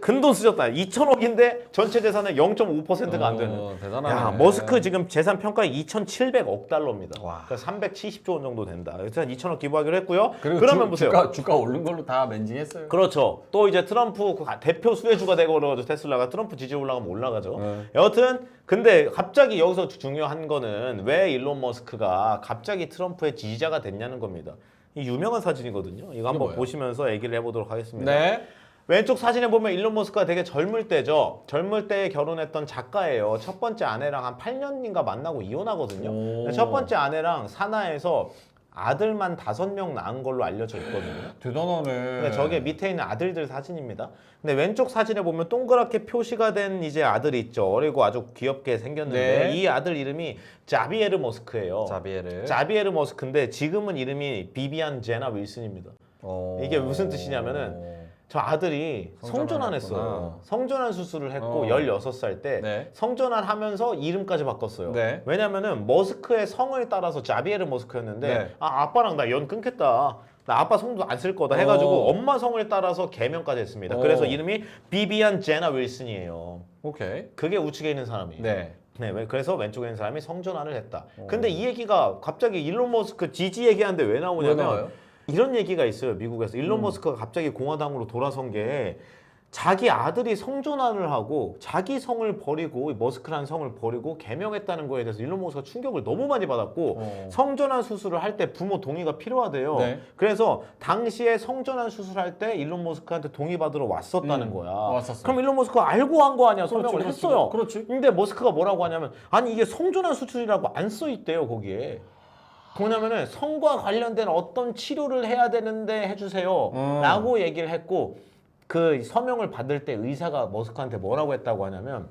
큰 돈 쓰셨다. 2천억인데 전체 재산의 0.5%가 안 되는. 대단하네. 야, 머스크 지금 재산 평가 2,700억 달러입니다. 와. 그러니까 370조 원 정도 된다. 그래서 한 2천억 기부하기로 했고요. 그리고 그러면 보세요. 주가 오른 걸로 다 맨징했어요. 그렇죠. 또 이제 트럼프 그 대표 수혜주가 되고 그래가지고 테슬라가 트럼프 지지 올라가면 올라가죠. 네. 여하튼 근데 갑자기 여기서 중요한 거는 왜 일론 머스크가 갑자기 트럼프의 지지자가 됐냐는 겁니다. 이 유명한 사진이거든요. 이거 한번 뭐예요? 보시면서 얘기를 해보도록 하겠습니다. 네. 왼쪽 사진에 보면 일론 머스크가 되게 젊을 때죠. 젊을 때 결혼했던 작가예요. 첫 번째 아내랑 한 8년인가 만나고 이혼하거든요. 오. 첫 번째 아내랑 산하에서 아들만 5명 낳은 걸로 알려져 있거든요. 대단하네. 근데 저게 밑에 있는 아들들 사진입니다. 근데 왼쪽 사진에 보면 동그랗게 표시가 된 이제 아들이 있죠. 어리고 아주 귀엽게 생겼는데 네. 이 아들 이름이 자비에르 머스크예요. 자비에르. 머스크인데 지금은 이름이 비비안 제나 윌슨입니다. 이게 무슨 뜻이냐면은 저 아들이 성전환했어요. 성전환했구나. 성전환 수술을 했고 어. 16살 때 네. 성전환하면서 이름까지 바꿨어요. 네. 왜냐면은 머스크의 성을 따라서 자비에르 머스크였는데 네. 아빠랑 나 연 끊겠다. 나 아빠 성도 안 쓸 거다 해가지고 엄마 성을 따라서 개명까지 했습니다. 그래서 이름이 비비안 제나 윌슨이에요. 오케이. 그게 우측에 있는 사람이에요. 네. 그래서 왼쪽에 있는 사람이 성전환을 했다. 근데 이 얘기가 갑자기 일론 머스크 지지 얘기하는데 왜 나오냐면 왜 나와요? 이런 얘기가 있어요. 미국에서 일론 머스크가 갑자기 공화당으로 돌아선 게 자기 아들이 성전환을 하고 자기 성을 버리고 머스크라는 성을 버리고 개명했다는 거에 대해서 일론 머스크가 충격을 너무 많이 받았고 성전환 수술을 할 때 부모 동의가 필요하대요. 네. 그래서 당시에 성전환 수술할 때 일론 머스크한테 동의 받으러 왔었다는 거야. 왔었어. 그럼 일론 머스크가 알고 한 거 아니야. 설명을 그렇지, 했어요. 그렇지. 근데 머스크가 뭐라고 하냐면 아니 이게 성전환 수술이라고 안 써 있대요 거기에. 뭐냐면은 성과 관련된 어떤 치료를 해야 되는데 해주세요 라고 얘기를 했고 그 서명을 받을 때 의사가 머스크한테 뭐라고 했다고 하냐면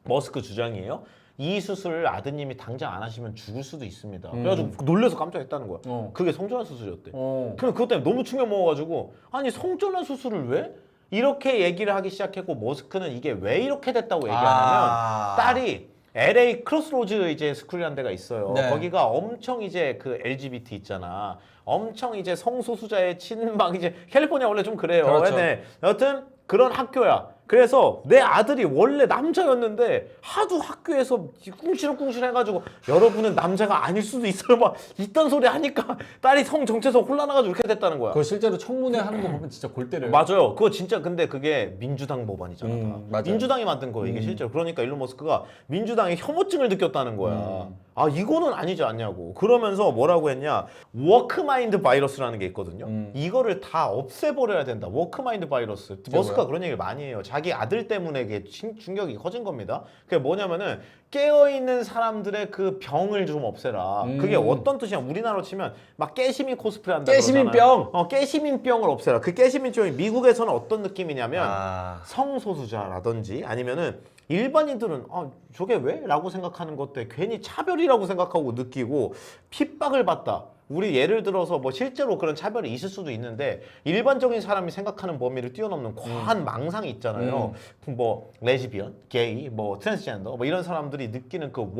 머스크 주장이에요. 이 수술을 아드님이 당장 안 하시면 죽을 수도 있습니다. 그래가지고 놀래서 깜짝 했다는 거야. 그게 성전환 수술이었대. 그럼 그것 때문에 너무 충격 먹어가지고 아니 성전환 수술을 왜? 이렇게 얘기를 하기 시작했고 머스크는 이게 왜 이렇게 됐다고 얘기하냐면 딸이 LA 크로스로즈 이제 스쿨이라는 데가 있어요. 네. 거기가 엄청 이제 그 LGBT 있잖아. 엄청 이제 성소수자의 친막 이제 캘리포니아 원래 좀 그래요. 그렇죠. 네. 여튼 그런 학교야. 그래서 내 아들이 원래 남자였는데 하도 학교에서 꿍시렁꿍시렁 해가지고 여러분은 남자가 아닐 수도 있어요. 막 이딴 소리 하니까 딸이 성 정체성 혼란해가지고 이렇게 됐다는 거야. 그거 실제로 청문회 하는 거 보면 진짜 골 때려요. 맞아요. 그거 진짜 근데 그게 민주당 법안이잖아. 다. 맞아요. 민주당이 만든 거예요. 이게 실제로. 그러니까 일론 머스크가 민주당의 혐오증을 느꼈다는 거야. 아 이거는 아니지 않냐고. 그러면서 뭐라고 했냐. 워크마인드 바이러스라는 게 있거든요. 이거를 다 없애버려야 된다. 워크마인드 바이러스. 머스크가 그런 얘기를 많이 해요. 자기 아들 때문에 그게 충격이 커진 겁니다. 그게 뭐냐면은 깨어있는 사람들의 그 병을 좀 없애라. 그게 어떤 뜻이냐. 우리나라로 치면 막 깨시민 코스프레 한다. 깨시민병. 깨시민병을 없애라. 그 깨시민병이 미국에서는 어떤 느낌이냐면 아. 성소수자라든지 아니면은 일반인들은 저게 왜? 라고 생각하는 것들 괜히 차별이라고 생각하고 느끼고 핍박을 받다. 우리 예를 들어서 뭐 실제로 그런 차별이 있을 수도 있는데 일반적인 사람이 생각하는 범위를 뛰어넘는 과한 망상이 있잖아요. 뭐 레즈비언, 게이, 뭐 트랜스젠더 뭐 이런 사람들이 느끼는 그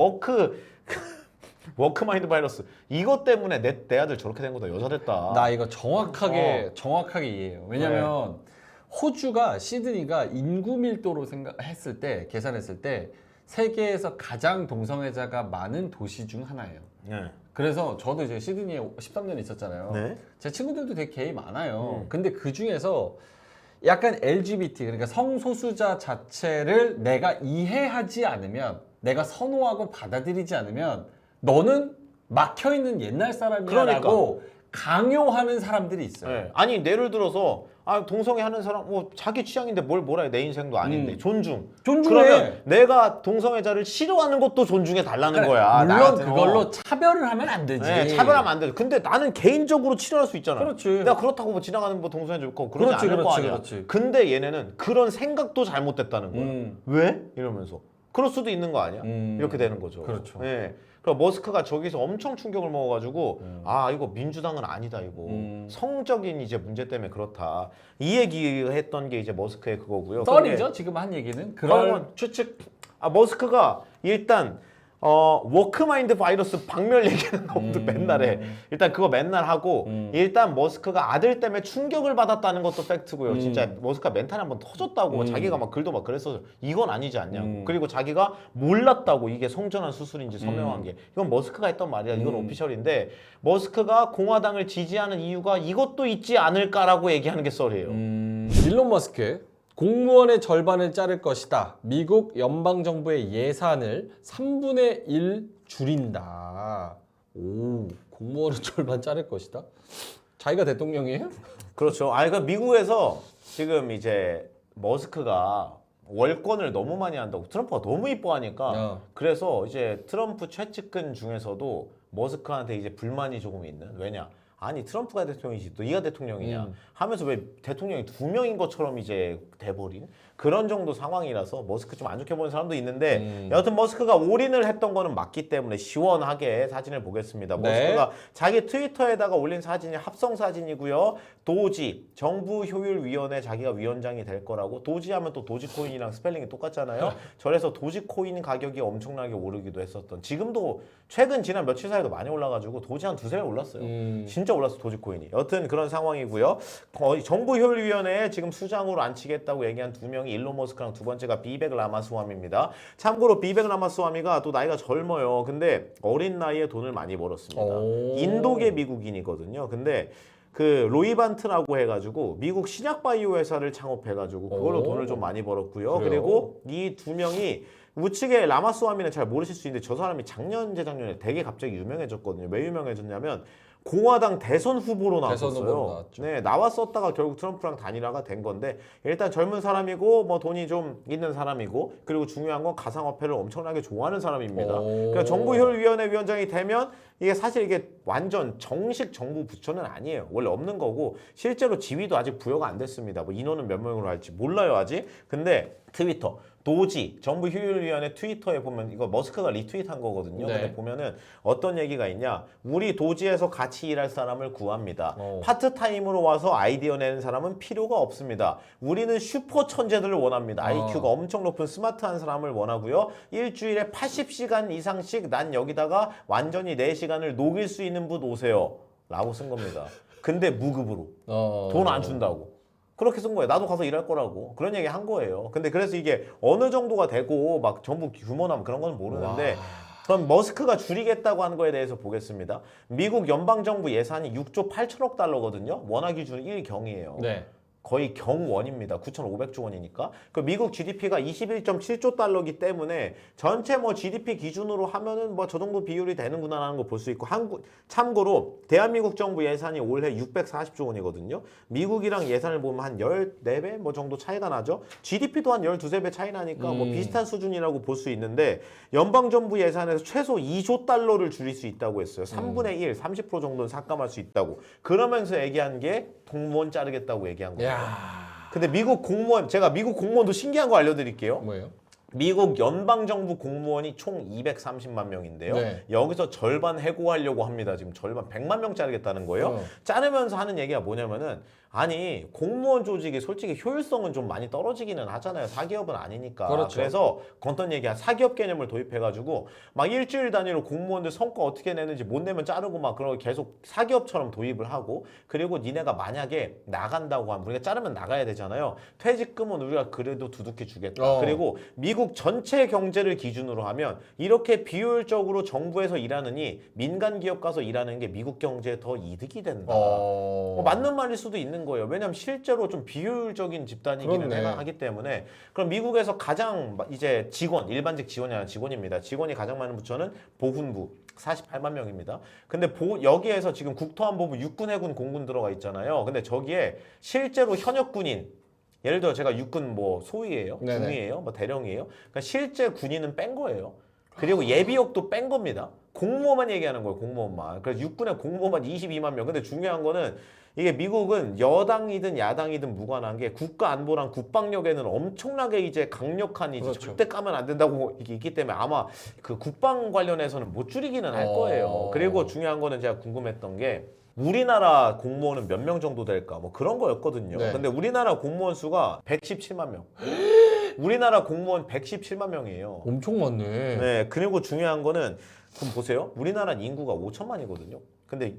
워크마인드 바이러스 이것 때문에 내 아들 저렇게 된 거다. 여자 됐다. 나 이거 정확하게 이해해요. 왜냐면 호주가 시드니가 인구 밀도로 생각했을 때 계산했을 때 세계에서 가장 동성애자가 많은 도시 중 하나예요. 네. 그래서 저도 이제 시드니에 13년 있었잖아요. 네. 제 친구들도 되게 게이 많아요. 근데 그 중에서 약간 LGBT 그러니까 성소수자 자체를 내가 이해하지 않으면 내가 선호하고 받아들이지 않으면 너는 막혀 있는 옛날 사람이라고 강요하는 사람들이 있어요. 네. 아니 예를 들어서 동성애 하는 사람 자기 취향인데 뭐라 해. 내 인생도 아닌데 존중해. 그러면 내가 동성애자를 싫어하는 것도 존중해 달라는 거야. 물론 그걸로 차별을 하면 안 되지. 네, 차별하면 안 돼. 근데 나는 개인적으로 치료할 수 있잖아. 그렇지. 내가 그렇다고 뭐 지나가는 뭐 동성애 좋고 그러지 않을 거 아니야. 그렇지. 근데 얘네는 그런 생각도 잘못됐다는 거야. 왜? 이러면서. 그럴 수도 있는 거 아니야? 이렇게 되는 거죠. 그렇죠. 네. 그러니까 머스크가 저기서 엄청 충격을 먹어가지고 아 이거 민주당은 아니다 이거 성적인 이제 문제 때문에 그렇다 이 얘기했던 게 이제 머스크의 그거고요. 썰이죠 지금 한 얘기는 그런 추측. 아 머스크가 일단 워크마인드 바이러스 박멸 얘기는 너무 맨날 해. 일단 그거 맨날 하고 일단 머스크가 아들 때문에 충격을 받았다는 것도 팩트고요. 진짜 머스크가 멘탈이 한번 터졌다고 자기가 막 글도 막 그랬어. 이건 아니지 않냐고. 그리고 자기가 몰랐다고 이게 성전환 수술인지 서명한 게. 이건 머스크가 했던 말이야. 이건 오피셜인데 머스크가 공화당을 지지하는 이유가 이것도 있지 않을까라고 얘기하는 게 썰이에요. 일론 머스크 공무원의 절반을 자를 것이다. 미국 연방정부의 예산을 3분의 1 줄인다. 오, 공무원의 절반 자를 것이다? 자기가 대통령이에요? 그렇죠. 아, 그러니까 미국에서 지금 이제 머스크가 월권을 너무 많이 한다고 트럼프가 너무 이뻐하니까 그래서 이제 트럼프 최측근 중에서도 머스크한테 이제 불만이 조금 있는. 왜냐? 아니 트럼프가 대통령이지 네가 대통령이냐 하면서 왜 대통령이 2명인 것처럼 이제 돼버린 그런 정도 상황이라서 머스크 좀 안 좋게 보는 사람도 있는데 여하튼 머스크가 올인을 했던 거는 맞기 때문에 시원하게 사진을 보겠습니다. 머스크가 자기 트위터에다가 올린 사진이 합성 사진이고요. 도지 정부효율위원회 자기가 위원장이 될 거라고. 도지 하면 또 도지코인이랑 스펠링이 똑같잖아요. 그래서 도지코인 가격이 엄청나게 오르기도 했었던. 지금도 최근 지난 며칠 사이도 많이 올라가지고 도지 한 2~3배 올랐어요. 진짜 올랐어 도지코인이. 여튼 그런 상황이고요. 거의 정부효율위원회에 지금 수장으로 앉히겠다고 얘기한 2명이 일론 머스크랑 두 번째가 비벡 라마스와미입니다. 참고로 비벡 라마스와미가 또 나이가 젊어요. 근데 어린 나이에 돈을 많이 벌었습니다. 인도계 미국인이거든요. 근데 그 로이반트라고 해가지고 미국 신약 바이오 회사를 창업해가지고 그걸로 돈을 좀 많이 벌었고요. 그리고 이 2명이 우측에 라마스와미는 잘 모르실 수 있는데 저 사람이 작년 재작년에 되게 갑자기 유명해졌거든요. 왜 유명해졌냐면 공화당 대선 후보로 나왔었어요. 네, 나왔었다가 결국 트럼프랑 단일화가 된 건데 일단 젊은 사람이고 뭐 돈이 좀 있는 사람이고 그리고 중요한 건 가상화폐를 엄청나게 좋아하는 사람입니다. 그러니까 정부효율위원회 위원장이 되면 이게 사실 이게 완전 정식 정부 부처는 아니에요. 원래 없는 거고 실제로 지위도 아직 부여가 안 됐습니다. 뭐 인원은 몇 명으로 할지 몰라요 아직. 근데 트위터 도지 정부효율위원회 트위터에 보면 이거 머스크가 리트윗한 거거든요. 근데 보면은 어떤 얘기가 있냐? 우리 도지에서 같이 일할 사람을 구합니다. 파트타임으로 와서 아이디어 내는 사람은 필요가 없습니다. 우리는 슈퍼 천재들을 원합니다. IQ가 엄청 높은 스마트한 사람을 원하고요. 일주일에 80시간 이상씩 난 여기다가 완전히 내 시간을 녹일 수 있는 분 오세요. 라고 쓴 겁니다. 근데 무급으로. 돈 안 준다고. 그렇게 쓴 거예요. 나도 가서 일할 거라고. 그런 얘기 한 거예요. 근데 그래서 이게 어느 정도가 되고 막 정부 규모나 그런 건 모르는데 그럼 머스크가 줄이겠다고 하는 거에 대해서 보겠습니다. 미국 연방정부 예산이 6조 8천억 달러거든요. 원화 기준 1경이에요. 거의 경원입니다. 9,500조 원이니까. 그 미국 GDP가 21.7조 달러기 때문에 전체 뭐 GDP 기준으로 하면은 뭐 저 정도 비율이 되는구나라는 거 볼 수 있고 참고로 대한민국 정부 예산이 올해 640조 원이거든요. 미국이랑 예산을 보면 한 14배 뭐 정도 차이가 나죠. GDP도 한 12~13배 차이 나니까 뭐 비슷한 수준이라고 볼 수 있는데 연방정부 예산에서 최소 2조 달러를 줄일 수 있다고 했어요. 3분의 1, 30% 정도는 삭감할 수 있다고. 그러면서 얘기한 게 공무원 자르겠다고 얘기한 거예요. 근데 미국 공무원, 제가 미국 공무원도 신기한 거 알려드릴게요. 뭐예요? 미국 연방정부 공무원이 총 230만 명인데요. 여기서 절반 해고하려고 합니다. 지금 절반 100만 명 자르겠다는 거예요. 자르면서 하는 얘기가 뭐냐면은 아니 공무원 조직이 솔직히 효율성은 좀 많이 떨어지기는 하잖아요. 사기업은 아니니까. 그래서 어떤 얘기야 사기업 개념을 도입해가지고 막 일주일 단위로 공무원들 성과 어떻게 내는지 못 내면 자르고 막 그런 거 계속 사기업처럼 도입을 하고 그리고 니네가 만약에 나간다고 하면 우리가 자르면 나가야 되잖아요. 퇴직금은 우리가 그래도 두둑히 주겠다. 그리고 미국 전체 경제를 기준으로 하면 이렇게 비효율적으로 정부에서 일하느니 민간 기업 가서 일하는 게 미국 경제에 더 이득이 된다. 맞는 말일 수도 있는 거예요. 왜냐하면 실제로 좀 비효율적인 집단이기는 하기 때문에 그럼 미국에서 가장 이제 직원, 일반직 지원이 아니라 직원입니다. 직원이 가장 많은 부처는 보훈부 48만 명입니다. 근데 여기에서 지금 국토안보부 육군, 해군, 공군 들어가 있잖아요. 근데 저기에 실제로 현역 군인 예를 들어 제가 육군 뭐 소위예요, 중위예요, 뭐 대령이에요. 그러니까 실제 군인은 뺀 거예요. 그리고 예비역도 뺀 겁니다. 공무원만 얘기하는 거예요. 공무원만. 그래서 육군의 공무원만 22만 명. 근데 중요한 거는 이게 미국은 여당이든 야당이든 무관한 게 국가 안보랑 국방력에는 엄청나게 이제 강력한 이제 그렇죠. 절대 까면 안 된다고 이게 있기 때문에 아마 그 국방 관련해서는 못 줄이기는 할 거예요. 그리고 중요한 거는 제가 궁금했던 게 우리나라 공무원은 몇 명 정도 될까? 뭐 그런 거였거든요. 네. 근데 우리나라 공무원 수가 117만 명. 우리나라 공무원 117만 명이에요. 엄청 많네. 네, 그리고 중요한 거는 그럼 보세요. 우리나라 인구가 5천만이거든요. 근데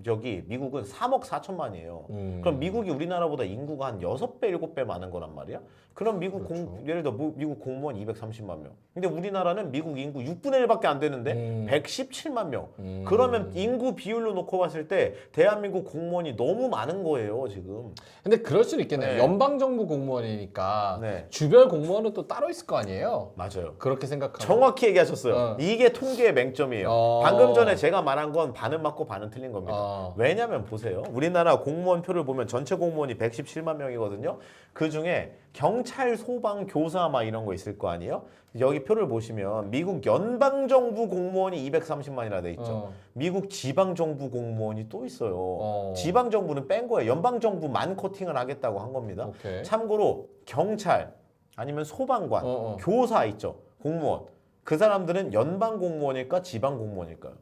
저기 미국은 3억 4천만이에요. 그럼 미국이 우리나라보다 인구가 한 6배, 7배 많은 거란 말이야? 그럼 미국 그렇죠. 예를 들어 미국 공무원 230만 명. 근데 우리나라는 미국 인구 6분의 1밖에 안 되는데 117만 명. 그러면 인구 비율로 놓고 봤을 때 대한민국 공무원이 너무 많은 거예요, 지금. 근데 그럴 수는 있겠네요. 네. 연방정부 공무원이니까 네. 주별 공무원은 또 따로 있을 거 아니에요? 맞아요. 그렇게 생각하면. 정확히 얘기하셨어요. 이게 통계의 맹점이에요. 방금 전에 제가 말한 건 반은 맞고 반은 틀린 겁니다. 왜냐면 보세요. 우리나라 공무원 표를 보면 전체 공무원이 117만 명이거든요. 그 중에 경찰, 소방, 교사 막 이런 거 있을 거 아니에요? 여기 표를 보시면 미국 연방정부 공무원이 230만이나 돼 있죠. 미국 지방정부 공무원이 또 있어요. 지방정부는 뺀 거예요. 연방정부만 커팅을 하겠다고 한 겁니다. 오케이. 참고로 경찰 아니면 소방관, 교사 있죠. 공무원. 그 사람들은 연방 공무원일까 지방 공무원일까요?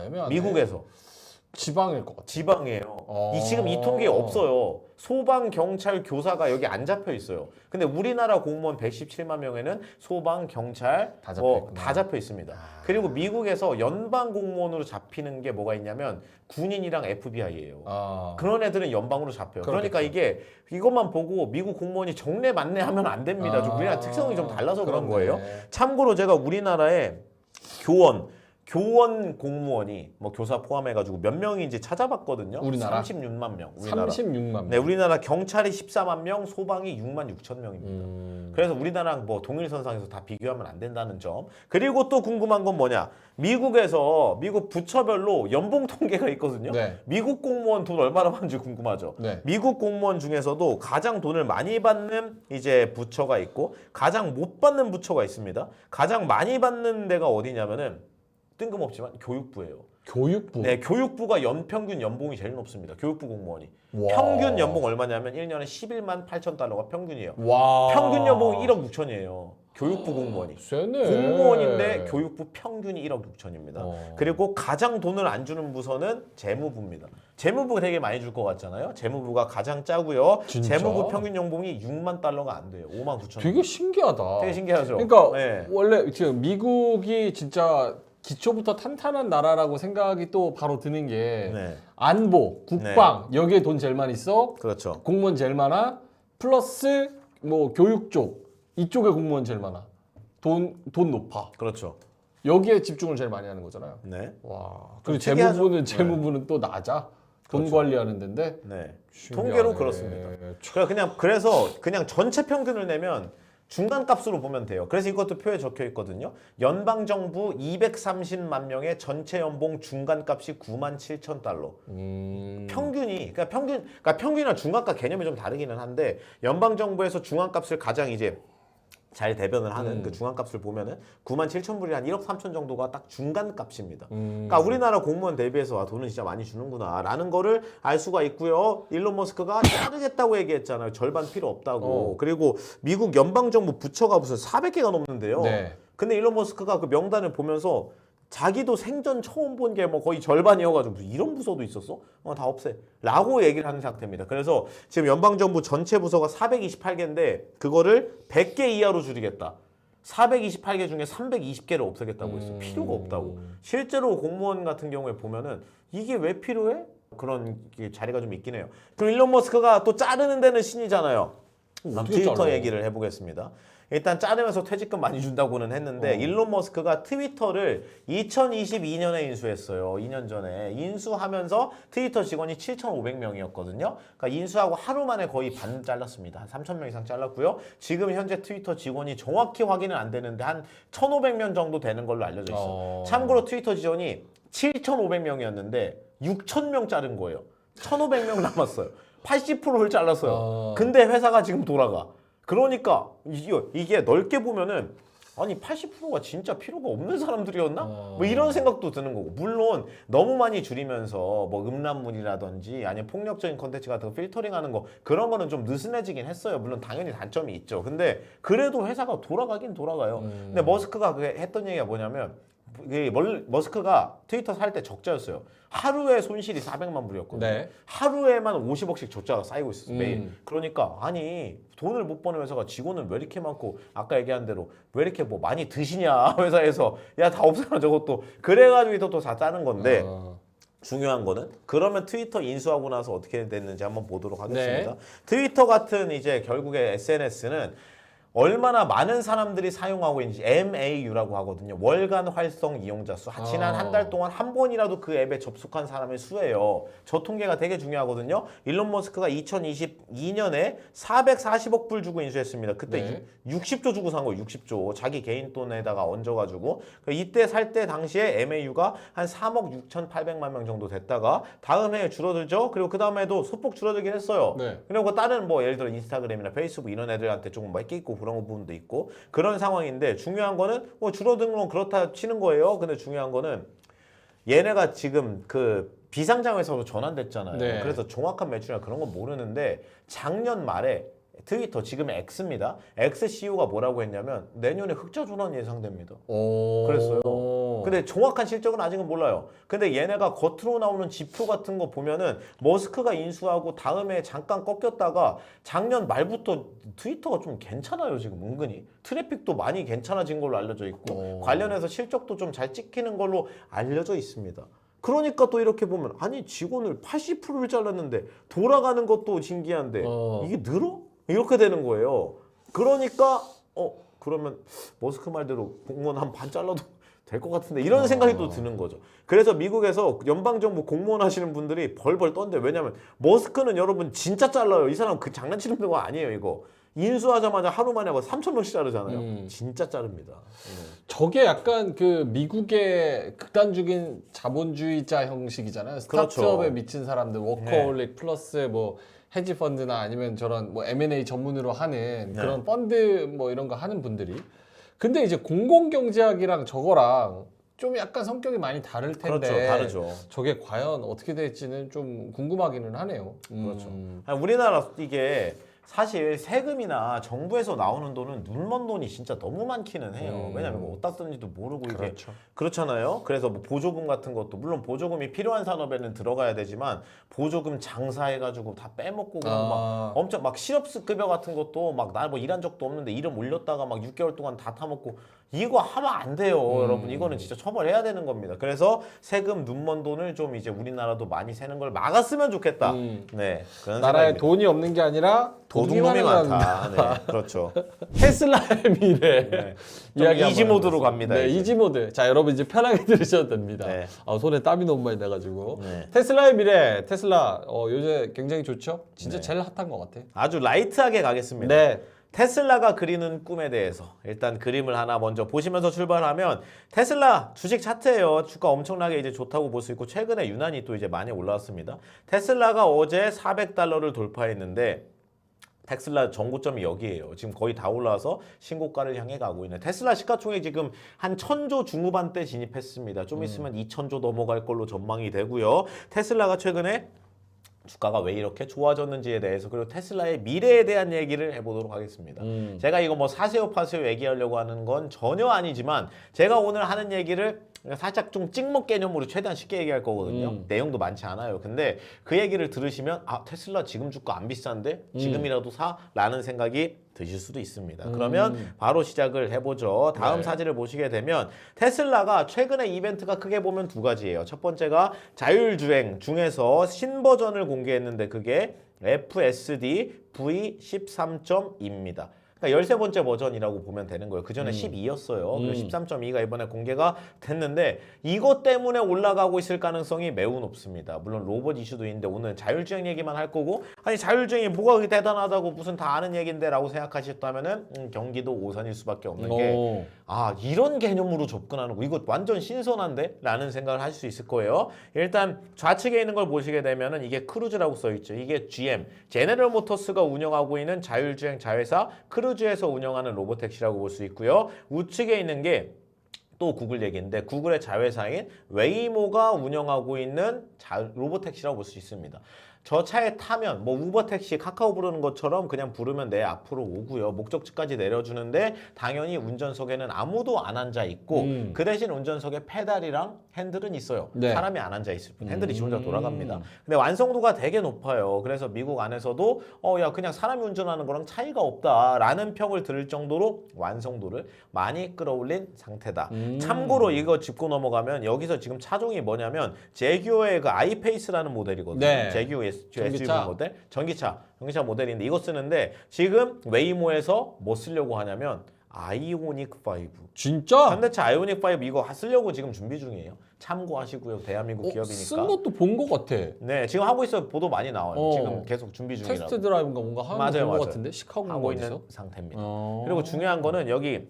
애매하네. 미국에서 지방일 것 같아. 지방이에요. 지금 이 통계에 없어요. 소방, 경찰, 교사가 여기 안 잡혀 있어요. 근데 우리나라 공무원 117만 명에는 소방, 경찰 다 잡혀 있구나. 다 잡혀 있습니다. 그리고 미국에서 연방 공무원으로 잡히는 게 뭐가 있냐면 군인이랑 FBI예요. 그런 애들은 연방으로 잡혀요. 그러니까 이게 이것만 보고 미국 공무원이 정례 만례하면 안 됩니다. 좀 우리나라 특성이 좀 달라서 그런 거예요. 참고로 제가 우리나라에 교원 공무원이 뭐 교사 포함해가지고 몇 명인지 찾아봤거든요. 우리나라? 36만 명. 우리나라. 36만 명. 네, 우리나라 경찰이 14만 명, 소방이 6만 6천 명입니다. 그래서 우리나라랑 뭐 동일선상에서 다 비교하면 안 된다는 점. 그리고 또 궁금한 건 뭐냐? 미국에서 미국 부처별로 연봉 통계가 있거든요. 네. 미국 공무원 돈 얼마나 받는지 궁금하죠. 네. 미국 공무원 중에서도 가장 돈을 많이 받는 이제 부처가 있고 가장 못 받는 부처가 있습니다. 가장 많이 받는 데가 어디냐면은 뜬금없지만 교육부예요. 교육부. 네, 교육부가 연평균 연봉이 제일 높습니다. 교육부 공무원이. 와. 평균 연봉 얼마냐면 1년에 11만 8천 달러가 평균이에요. 와. 평균 연봉이 1억 6천이에요. 교육부 공무원이. 세네. 공무원인데 교육부 평균이 1억 6천입니다. 그리고 가장 돈을 안 주는 부서는 재무부입니다. 재무부가 되게 많이 줄 것 같잖아요. 재무부가 가장 짜고요. 진짜? 재무부 평균 연봉이 6만 달러가 안 돼요. 5만 9천. 되게 신기하다. 되게 신기하죠. 그러니까 네. 원래 지금 미국이 진짜 기초부터 탄탄한 나라라고 생각이 또 바로 드는 게 네. 안보, 국방 여기에 돈 제일 많이 써. 그렇죠. 공무원 제일 많아. 플러스 뭐 교육 쪽 이쪽에 공무원 제일 많아. 돈 높아. 그렇죠. 여기에 집중을 제일 많이 하는 거잖아요. 네. 와. 그리고 특이하죠? 재무부는 또 낮아. 돈 그렇죠. 관리하는 데인데. 네. 신기하네. 통계로 그렇습니다. 그래서 전체 평균을 내면 중간 값으로 보면 돼요. 그래서 이것도 표에 적혀 있거든요. 연방 정부 230만 명의 전체 연봉 중간 값이 9만 7천 달러. 평균이 그러니까 평균이나 중간값 개념이 좀 다르기는 한데 연방 정부에서 중간 값을 가장 이제 잘 대변을 하는 그 중간값을 보면은 9만 7천 불이 한 1억 3천 정도가 딱 중간값입니다. 그러니까 우리나라 공무원 대비해서 돈을 진짜 많이 주는구나라는 거를 알 수가 있고요. 일론 머스크가 자르겠다고 얘기했잖아요. 절반 필요 없다고. 그리고 미국 연방정부 부처가 무슨 400개가 넘는데요. 네. 근데 일론 머스크가 그 명단을 보면서 자기도 생전 처음 본 게 뭐 거의 절반이어가지고 무슨 이런 부서도 있었어? 다 없애. 라고 얘기를 하는 상태입니다. 그래서 지금 연방정부 전체 부서가 428개인데 그거를 100개 이하로 줄이겠다. 428개 중에 320개를 없애겠다고 했어요. 필요가 없다고. 실제로 공무원 같은 경우에 보면은 이게 왜 필요해? 그런 자리가 좀 있긴 해요. 그리고 일론 머스크가 또 자르는 데는 신이잖아요. 트위터 잘라? 얘기를 해보겠습니다. 일단 자르면서 퇴직금 많이 준다고는 했는데 일론 머스크가 트위터를 2022년에 인수했어요. 2년 전에. 인수하면서 트위터 직원이 7,500명이었거든요. 그러니까 인수하고 하루 만에 거의 반 잘랐습니다. 한 3,000명 이상 잘랐고요. 지금 현재 트위터 직원이 정확히 확인은 안 되는데 한 1,500명 정도 되는 걸로 알려져 있어요. 참고로 트위터 직원이 7,500명이었는데 6,000명 자른 거예요. 1,500명 남았어요. 80%를 잘랐어요. 근데 회사가 지금 돌아가. 그러니까 이게 넓게 보면은 아니 80%가 진짜 필요가 없는 사람들이었나? 뭐 이런 생각도 드는 거고 물론 너무 많이 줄이면서 뭐 음란물이라든지 아니면 폭력적인 컨텐츠 같은 거 필터링하는 거 그런 거는 좀 느슨해지긴 했어요. 물론 당연히 단점이 있죠. 근데 그래도 회사가 돌아가긴 돌아가요. 근데 머스크가 했던 얘기가 뭐냐면 머스크가 트위터 살 때 적자였어요. 하루에 손실이 400만 불이었거든요. 네. 하루에만 50억씩 적자가 쌓이고 있었어요. 매일. 그러니까 아니 돈을 못 버는 회사가 직원은 왜 이렇게 많고 아까 얘기한 대로 왜 이렇게 뭐 많이 드시냐 회사에서 야 다 없애라 저것도 그래가지고 또 다 짜는 건데 중요한 거는 그러면 트위터 인수하고 나서 어떻게 됐는지 한번 보도록 하겠습니다. 네. 트위터 같은 이제 결국에 SNS는 얼마나 많은 사람들이 사용하고 있는지 MAU라고 하거든요. 월간 활성 이용자 수. 지난 한 달 동안 한 번이라도 그 앱에 접속한 사람의 수예요. 저 통계가 되게 중요하거든요. 일론 머스크가 2022년에 440억 불 주고 인수했습니다. 그때 네. 60조 주고 산 거예요. 60조. 자기 개인 돈에다가 얹어가지고. 이때 살 때 당시에 MAU가 한 3억 6,800만 명 정도 됐다가 다음 해에 줄어들죠. 그리고 그 다음 해도 소폭 줄어들긴 했어요. 네. 그리고 다른 뭐 예를 들어 인스타그램이나 페이스북 이런 애들한테 조금 막 끼고 그런 부분도 있고 그런 상황인데 중요한 거는 뭐 줄어든 건 그렇다 치는 거예요. 근데 중요한 거는 얘네가 지금 그 비상장에서 전환됐잖아요. 네. 그래서 정확한 매출이나 그런 건 모르는데 작년 말에 트위터 지금 X입니다. X CEO가 뭐라고 했냐면 내년에 흑자 전환 예상됩니다. 그랬어요. 근데 정확한 실적은 아직은 몰라요. 근데 얘네가 겉으로 나오는 지표 같은 거 보면은 머스크가 인수하고 다음에 잠깐 꺾였다가 작년 말부터 트위터가 좀 괜찮아요. 지금 은근히 트래픽도 많이 괜찮아진 걸로 알려져 있고 관련해서 실적도 좀 잘 찍히는 걸로 알려져 있습니다. 그러니까 또 이렇게 보면 아니 직원을 80%를 잘랐는데 돌아가는 것도 신기한데 이게 늘어? 이렇게 되는 거예요. 그러니까 그러면 머스크 말대로 공무원 한 반 잘라도 될 것 같은데 이런 생각이 또 드는 거죠. 그래서 미국에서 연방정부 공무원 하시는 분들이 벌벌 떤대. 왜냐면 머스크는 여러분 진짜 잘라요. 이 사람 그 장난치는 거 아니에요. 이거 인수하자마자 하루 만에 3,000원씩 자르잖아요. 진짜 자릅니다. 저게 약간 그 미국의 극단적인 자본주의자 형식이잖아요. 스타트업에 그렇죠. 미친 사람들, 워커홀릭 플러스 뭐 헤지 펀드나 아니면 저런 뭐 M&A 전문으로 하는 그런 펀드 뭐 이런 거 하는 분들이. 근데 이제 공공경제학이랑 저거랑 좀 약간 성격이 많이 다를 텐데. 그렇죠, 다르죠. 저게 과연 어떻게 될지는 좀 궁금하기는 하네요. 그렇죠. 아니, 우리나라 이게 사실 세금이나 정부에서 나오는 돈은 눈먼 돈이 진짜 너무 많기는 해요. 왜냐면 뭐 어디다 쓰는지도 모르고 이게 그렇죠. 그렇잖아요. 그래서 뭐 보조금 같은 것도 물론 보조금이 필요한 산업에는 들어가야 되지만 보조금 장사해가지고 다 빼먹고 그냥 막 엄청 막 실업급여 같은 것도 막 나 뭐 일한 적도 없는데 이름 올렸다가 막 6개월 동안 다 타먹고 이거 하면 안 돼요, 여러분. 이거는 진짜 처벌해야 되는 겁니다. 그래서 세금 눈먼 돈을 좀 이제 우리나라도 많이 새는 걸 막았으면 좋겠다. 네, 그런 나라에 생각입니다. 돈이 없는 게 아니라 도둑놈이 많다. 네, 그렇죠. 테슬라의 미래 네. 이야기 이지 한번 모드로 해보겠습니다. 갑니다. 네, 이제. 이지 모드. 자, 여러분 이제 편하게 들으셔도 됩니다. 네. 손에 땀이 너무 많이 나가지고. 네. 테슬라의 미래. 테슬라 요새 굉장히 좋죠. 진짜 네. 제일 핫한 것 같아. 아주 라이트하게 가겠습니다. 네. 테슬라가 그리는 꿈에 대해서 일단 그림을 하나 먼저 보시면서 출발하면 테슬라 주식 차트예요. 주가 엄청나게 이제 좋다고 볼 수 있고 최근에 유난히 또 이제 많이 올라왔습니다. 테슬라가 어제 400달러를 돌파했는데 테슬라 전고점이 여기예요. 지금 거의 다 올라와서 신고가를 향해 가고 있는 테슬라 시가총액 지금 한 1,000조 중후반대 진입했습니다. 좀 있으면 2,000조 넘어갈 걸로 전망이 되고요. 테슬라가 최근에 주가가 왜 이렇게 좋아졌는지에 대해서 그리고 테슬라의 미래에 대한 얘기를 해보도록 하겠습니다. 제가 이거 뭐 사세요 파세요 얘기하려고 하는 건 전혀 아니지만 제가 오늘 하는 얘기를 살짝 좀 찍먹 개념으로 최대한 쉽게 얘기할 거거든요. 내용도 많지 않아요. 근데 그 얘기를 들으시면 아 테슬라 지금 주가 안 비싼데 지금이라도 사? 라는 생각이 드실 수도 있습니다. 그러면 바로 시작을 해보죠. 다음 네. 사진을 보시게 되면 테슬라가 최근에 이벤트가 크게 보면 두 가지예요. 첫 번째가 자율주행 중에서 신버전을 공개했는데 그게 FSD V13.2입니다. 그러니까 13번째 버전이라고 보면 되는 거예요. 그 전에 12였어요. 그리고 13.2가 이번에 공개가 됐는데 이것 때문에 올라가고 있을 가능성이 매우 높습니다. 물론 로봇 이슈도 있는데 오늘 자율주행 얘기만 할 거고 아니 자율주행이 뭐가 그렇게 대단하다고 무슨 다 아는 얘긴데 라고 생각하셨다면은 경기도 오산일 수밖에 없는 게 이런 개념으로 접근하는 거 이거 완전 신선한데? 라는 생각을 할 수 있을 거예요. 일단 좌측에 있는 걸 보시게 되면은 이게 크루즈라고 써 있죠. 이게 GM, 제네럴 모터스가 운영하고 있는 자율주행 자회사 크루즈 크루즈에서 운영하는 로보택시라고 볼 수 있고요. 우측에 있는 게 또 구글 얘기인데 구글의 자회사인 웨이모가 운영하고 있는 로보택시라고 볼 수 있습니다. 저 차에 타면 뭐 우버택시 카카오 부르는 것처럼 그냥 부르면 내 앞으로 오고요. 목적지까지 내려주는데 당연히 운전석에는 아무도 안 앉아 있고 그 대신 운전석에 페달이랑 핸들은 있어요. 네. 사람이 안 앉아 있을 뿐 핸들이 지 혼자 돌아갑니다. 근데 완성도가 되게 높아요. 그래서 미국 안에서도 야 그냥 사람이 운전하는 거랑 차이가 없다라는 평을 들을 정도로 완성도를 많이 끌어올린 상태다. 참고로 이거 짚고 넘어가면 여기서 지금 차종이 뭐냐면 제규어의 그 아이페이스라는 모델이거든요. 네. 제규어 SUV 전기차. 모델, 전기차 모델인데 이거 쓰는데 지금 웨이모에서 뭐 쓰려고 하냐면 아이오닉 5. 진짜? 현대차 아이오닉 5 이거 쓰려고 지금 준비 중이에요. 참고하시고요. 대한민국 기업이니까. 쓴 것도 본 것 같아. 네, 지금 하고 있어요. 보도 많이 나와요. 어. 지금 계속 준비 중이라고. 테스트 드라이브인가 뭔가 하는 맞아요, 것 맞아요. 같은데 시카고인가 하고 어디서? 있는 상태입니다. 어. 그리고 중요한 거는 여기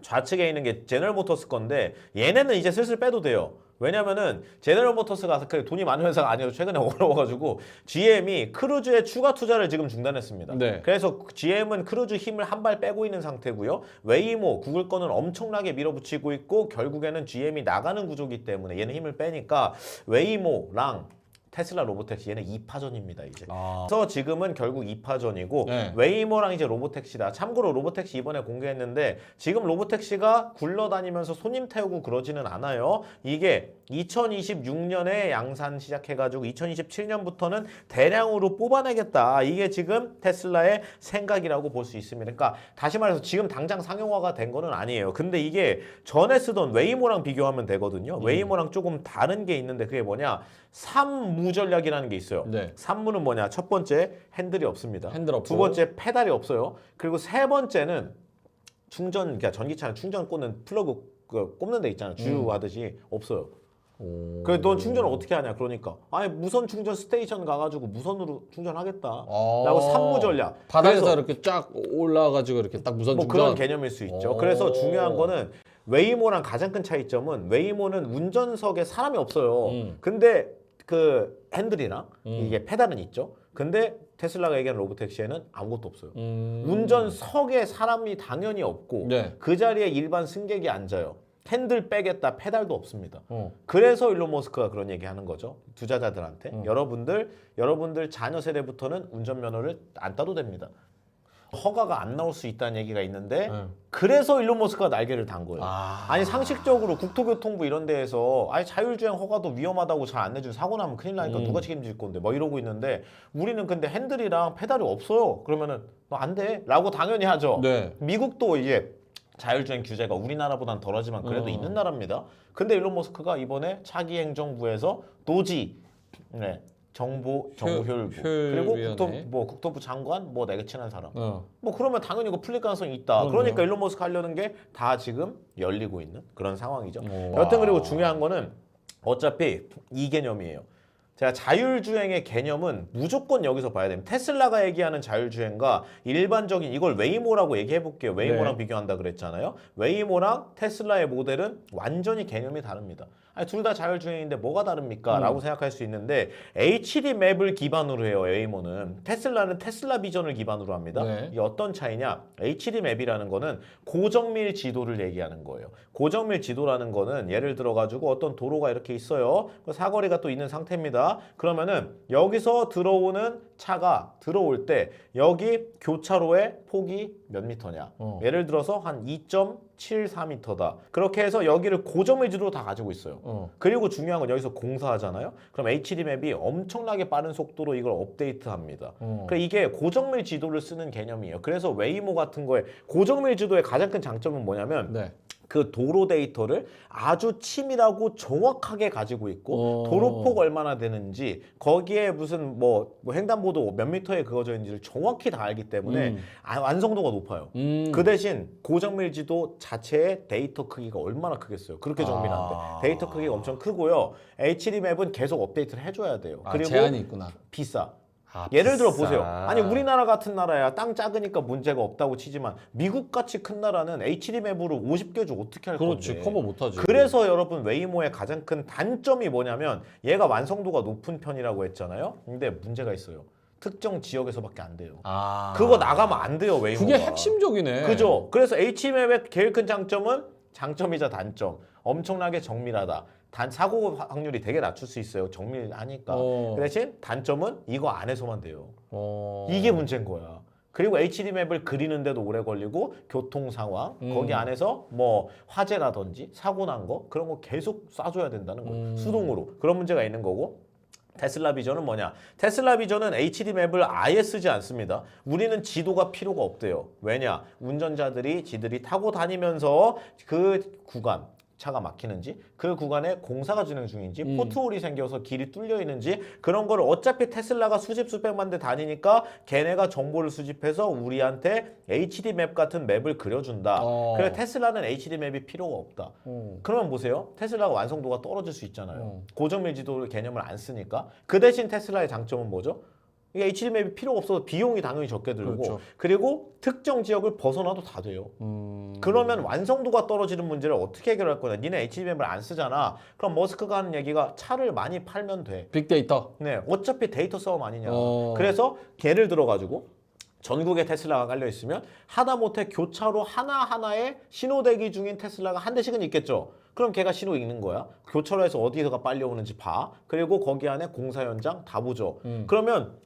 좌측에 있는 게 제너럴 모터스 건데 얘네는 이제 슬슬 빼도 돼요. 왜냐면은 제너럴 모터스가 그 돈이 많은 회사가 아니어서 최근에 어려워가지고 GM이 크루즈의 추가 투자를 지금 중단했습니다. 네. 그래서 GM은 크루즈 힘을 한 발 빼고 있는 상태고요. 웨이모 구글 거는 엄청나게 밀어붙이고 있고 결국에는 GM이 나가는 구조기 때문에 얘는 힘을 빼니까 웨이모랑 테슬라 로보택시 얘는 2파전입니다 이제. 그래서 지금은 결국 2파전이고 네. 웨이모랑 이제 로보택시다. 참고로 로보택시 이번에 공개했는데 지금 로보택시가 굴러다니면서 손님 태우고 그러지는 않아요. 이게 2026년에 양산 시작해가지고 2027년부터는 대량으로 뽑아내겠다. 이게 지금 테슬라의 생각이라고 볼 수 있습니다. 그러니까 다시 말해서 지금 당장 상용화가 된 거는 아니에요. 근데 이게 전에 쓰던 웨이모랑 비교하면 되거든요. 웨이모랑 조금 다른 게 있는데 그게 뭐냐? 3무 전략이라는 게 있어요. 네. 3무는 뭐냐? 첫 번째 핸들이 없습니다. 핸들 없고. 두 번째 페달이 없어요. 그리고 세 번째는 충전, 그러니까 전기차는 충전 꽂는 플러그 꼽는 데 있잖아요. 주유하듯이 없어요. 그래 넌 충전을 어떻게 하냐? 그러니까 아니 무선 충전 스테이션 가가지고 무선으로 충전하겠다. 라고 3무 전략. 바닥에서 그래서 이렇게 쫙 올라가지고 이렇게 딱 무선 뭐 충전. 그런 개념일 수 있죠. 그래서 중요한 거는 웨이모랑 가장 큰 차이점은 웨이모는 운전석에 사람이 없어요. 근데 그 핸들이랑 이게 페달은 있죠. 근데 테슬라가 얘기하는 로보택시에는 아무것도 없어요. 운전석에 사람이 당연히 없고 네. 그 자리에 일반 승객이 앉아요. 핸들 빼겠다, 페달도 없습니다. 어. 그래서 일론 머스크가 그런 얘기하는 거죠. 투자자들한테 여러분들 자녀 세대부터는 운전면허를 안 따도 됩니다. 허가가 안 나올 수 있다는 얘기가 있는데 그래서 일론 머스크가 날개를 단 거예요. 아니 상식적으로 국토교통부 이런 데에서 아니 자율주행 허가도 위험하다고 잘 안 내준 사고 나면 큰일 나니까 누가 책임질 건데 뭐 이러고 있는데 우리는 근데 핸들이랑 페달이 없어요. 그러면은 너 안 돼. 라고 당연히 하죠. 네. 미국도 이제 자율주행 규제가 우리나라보단 덜하지만 그래도 있는 나라입니다. 근데 일론 머스크가 이번에 차기 행정부에서 노지 네. 정보 효율부 그리고 효율위원회. 국토부 장관 뭐 내게 친한 사람 어. 뭐 그러면 당연히 이거 풀릴 가능성이 있다. 그럼요. 그러니까 일론 머스크 하려는 게 다 지금 열리고 있는 그런 상황이죠. 오. 여튼 그리고 중요한 거는 어차피 이 개념이에요. 제가 자율주행의 개념은 무조건 여기서 봐야 됩니다. 테슬라가 얘기하는 자율주행과 일반적인 이걸 웨이모라고 얘기해 볼게요. 웨이모랑 네. 비교한다 그랬잖아요. 웨이모랑 테슬라의 모델은 완전히 개념이 다릅니다. 아니 둘 다 자율주행인데 뭐가 다릅니까? 라고 생각할 수 있는데 HD 맵을 기반으로 해요. 웨이모는. 테슬라는 테슬라 비전을 기반으로 합니다. 네. 이게 어떤 차이냐? HD 맵이라는 거는 고정밀 지도를 얘기하는 거예요. 고정밀 지도라는 거는 예를 들어 가지고 어떤 도로가 이렇게 있어요. 사거리가 또 있는 상태입니다. 그러면은 여기서 들어오는 차가 들어올 때 여기 교차로의 폭이 몇 미터냐? 예를 들어서 한 2.74m다. 그렇게 해서 여기를 고정밀 지도로 다 가지고 있어요. 그리고 중요한 건 여기서 공사하잖아요. 그럼 HD맵이 엄청나게 빠른 속도로 이걸 업데이트합니다. 그러니까 이게 고정밀 지도를 쓰는 개념이에요. 그래서 웨이모 같은 거에 고정밀 지도의 가장 큰 장점은 뭐냐면 네. 그 도로 데이터를 아주 치밀하고 정확하게 가지고 있고 도로폭 얼마나 되는지 거기에 무슨 뭐 횡단보도 몇 미터에 그어져 있는지를 정확히 다 알기 때문에 완성도가 높아요. 그 대신 고정밀 지도 자체의 데이터 크기가 얼마나 크겠어요. 그렇게 정밀한데 데이터 크기가 엄청 크고요. HD맵은 계속 업데이트를 해줘야 돼요. 그리고 제한이 있구나. 비싸. 예를 들어 비싸. 보세요. 아니 우리나라 같은 나라야 땅 작으니까 문제가 없다고 치지만 미국같이 큰 나라는 HD맵으로 50개 주 어떻게 할 그렇지. 건데. 커버 못하지. 그래서 여러분 웨이모의 가장 큰 단점이 뭐냐면 얘가 완성도가 높은 편이라고 했잖아요. 근데 문제가 있어요. 특정 지역에서밖에 안 돼요. 아. 그거 나가면 안 돼요, 웨이모가. 그게 핵심적이네. 그죠? 그래서 HMAp의 제일 큰 장점은 장점이자 단점. 엄청나게 정밀하다. 사고 확률이 되게 낮출 수 있어요. 정밀하니까. 그 대신 단점은 이거 안에서만 돼요. 이게 문제인 거야. 그리고 HD맵을 그리는데도 오래 걸리고 교통 상황 거기 안에서 뭐 화재라든지 사고 난 거 그런 거 계속 쏴줘야 된다는 거예요. 수동으로. 그런 문제가 있는 거고. 테슬라 비전은 뭐냐? 테슬라 비전은 HD맵을 아예 쓰지 않습니다. 우리는 지도가 필요가 없대요. 왜냐? 운전자들이 지들이 타고 다니면서 그 구간 차가 막히는지 그 구간에 공사가 진행 중인지 포트홀이 생겨서 길이 뚫려 있는지 그런 거를 어차피 테슬라가 수십 수백만 대 다니니까 걔네가 정보를 수집해서 우리한테 HD맵 같은 맵을 그려준다. 그래서 테슬라는 HD맵이 필요가 없다. 그러면 보세요. 테슬라가 완성도가 떨어질 수 있잖아요. 고정밀 지도 개념을 안 쓰니까. 그 대신 테슬라의 장점은 뭐죠? 이게 HD맵이 필요가 없어서 비용이 당연히 적게 들고 그렇죠. 그리고 특정 지역을 벗어나도 다 돼요. 그러면 완성도가 떨어지는 문제를 어떻게 해결할 거냐. 니네 HD맵을 안 쓰잖아. 그럼 머스크가 하는 얘기가 차를 많이 팔면 돼. 빅데이터. 네, 어차피 데이터 싸움 아니냐. 그래서 예를 들어가지고 전국에 테슬라가 깔려 있으면 하다못해 교차로 하나하나에 신호 대기 중인 테슬라가 한 대씩은 있겠죠. 그럼 걔가 신호 읽는 거야. 교차로에서 어디서가 빨려 오는지 봐. 그리고 거기 안에 공사 현장 다 보죠. 그러면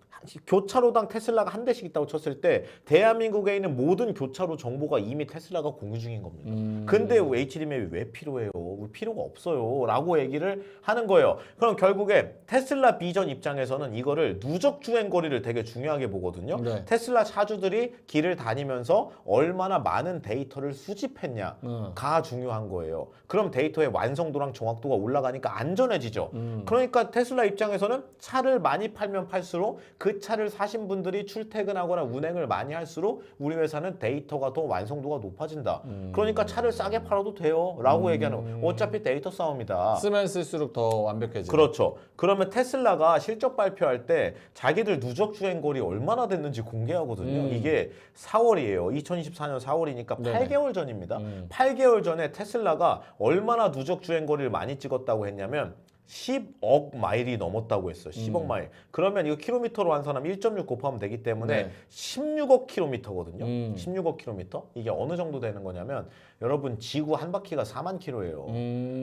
교차로당 테슬라가 한 대씩 있다고 쳤을 때 대한민국에 있는 모든 교차로 정보가 이미 테슬라가 공유 중인 겁니다. 근데 HD맵이 왜 필요해요? 우리 필요가 없어요. 라고 얘기를 하는 거예요. 그럼 결국에 테슬라 비전 입장에서는 이거를 누적 주행 거리를 되게 중요하게 보거든요. 네. 테슬라 차주들이 길을 다니면서 얼마나 많은 데이터를 수집했냐가 중요한 거예요. 그럼 데이터의 완성도랑 정확도가 올라가니까 안전해지죠. 그러니까 테슬라 입장에서는 차를 많이 팔면 팔수록 그 차를 사신 분들이 출퇴근하거나 운행을 많이 할수록 우리 회사는 데이터가 더 완성도가 높아진다. 그러니까 차를 싸게 팔아도 돼요. 라고 얘기하는 거예요. 어차피 데이터 싸움이다. 쓰면 쓸수록 더 완벽해지죠. 그렇죠. 그러면 테슬라가 실적 발표할 때 자기들 누적 주행거리 얼마나 됐는지 공개하거든요. 이게 4월이에요. 2024년 4월이니까 네네. 8개월 전입니다. 8개월 전에 테슬라가 얼마나 누적 주행거리를 많이 찍었다고 했냐면 10억 마일이 넘었다고 했어요. 10억 마일. 그러면 이거 킬로미터로 환산하면 1.6 곱하면 되기 때문에 네. 16억 킬로미터거든요. 16억 킬로미터? 이게 어느 정도 되는 거냐면 여러분 지구 한 바퀴가 4만 킬로예요.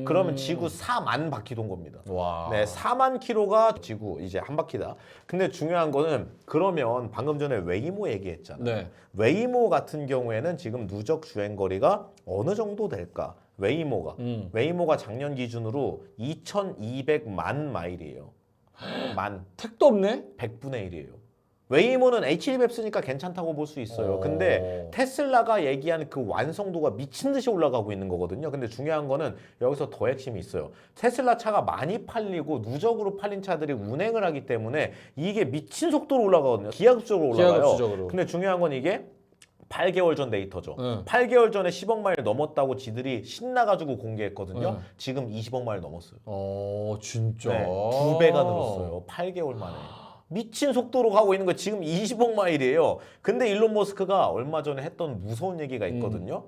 그러면 지구 4만 바퀴 돈 겁니다. 와. 네, 4만 킬로가 지구 이제 한 바퀴다. 근데 중요한 거는 그러면 방금 전에 웨이모 얘기했잖아요. 네. 웨이모 같은 경우에는 지금 누적 주행 거리가 어느 정도 될까? 웨이모가 작년 기준으로 2,200만 마일이에요. 만. 택도 없네? 100분의 1이에요. 웨이모는 HD맵 쓰니까 괜찮다고 볼 수 있어요. 근데 테슬라가 얘기한 그 완성도가 미친 듯이 올라가고 있는 거거든요. 근데 중요한 거는 여기서 더 핵심이 있어요. 테슬라 차가 많이 팔리고 누적으로 팔린 차들이 운행을 하기 때문에 이게 미친 속도로 올라가거든요. 기하급수적으로 올라가요. 기하급수적으로. 근데 중요한 건 이게 8개월 전 데이터죠. 8개월 전에 10억 마일 넘었다고 지들이 신나가지고 공개했거든요. 지금 20억 마일 넘었어요. 진짜. 네, 2배가 늘었어요. 8개월 만에. 미친 속도로 가고 있는 거 지금 20억 마일이에요. 근데 일론 머스크가 얼마 전에 했던 무서운 얘기가 있거든요.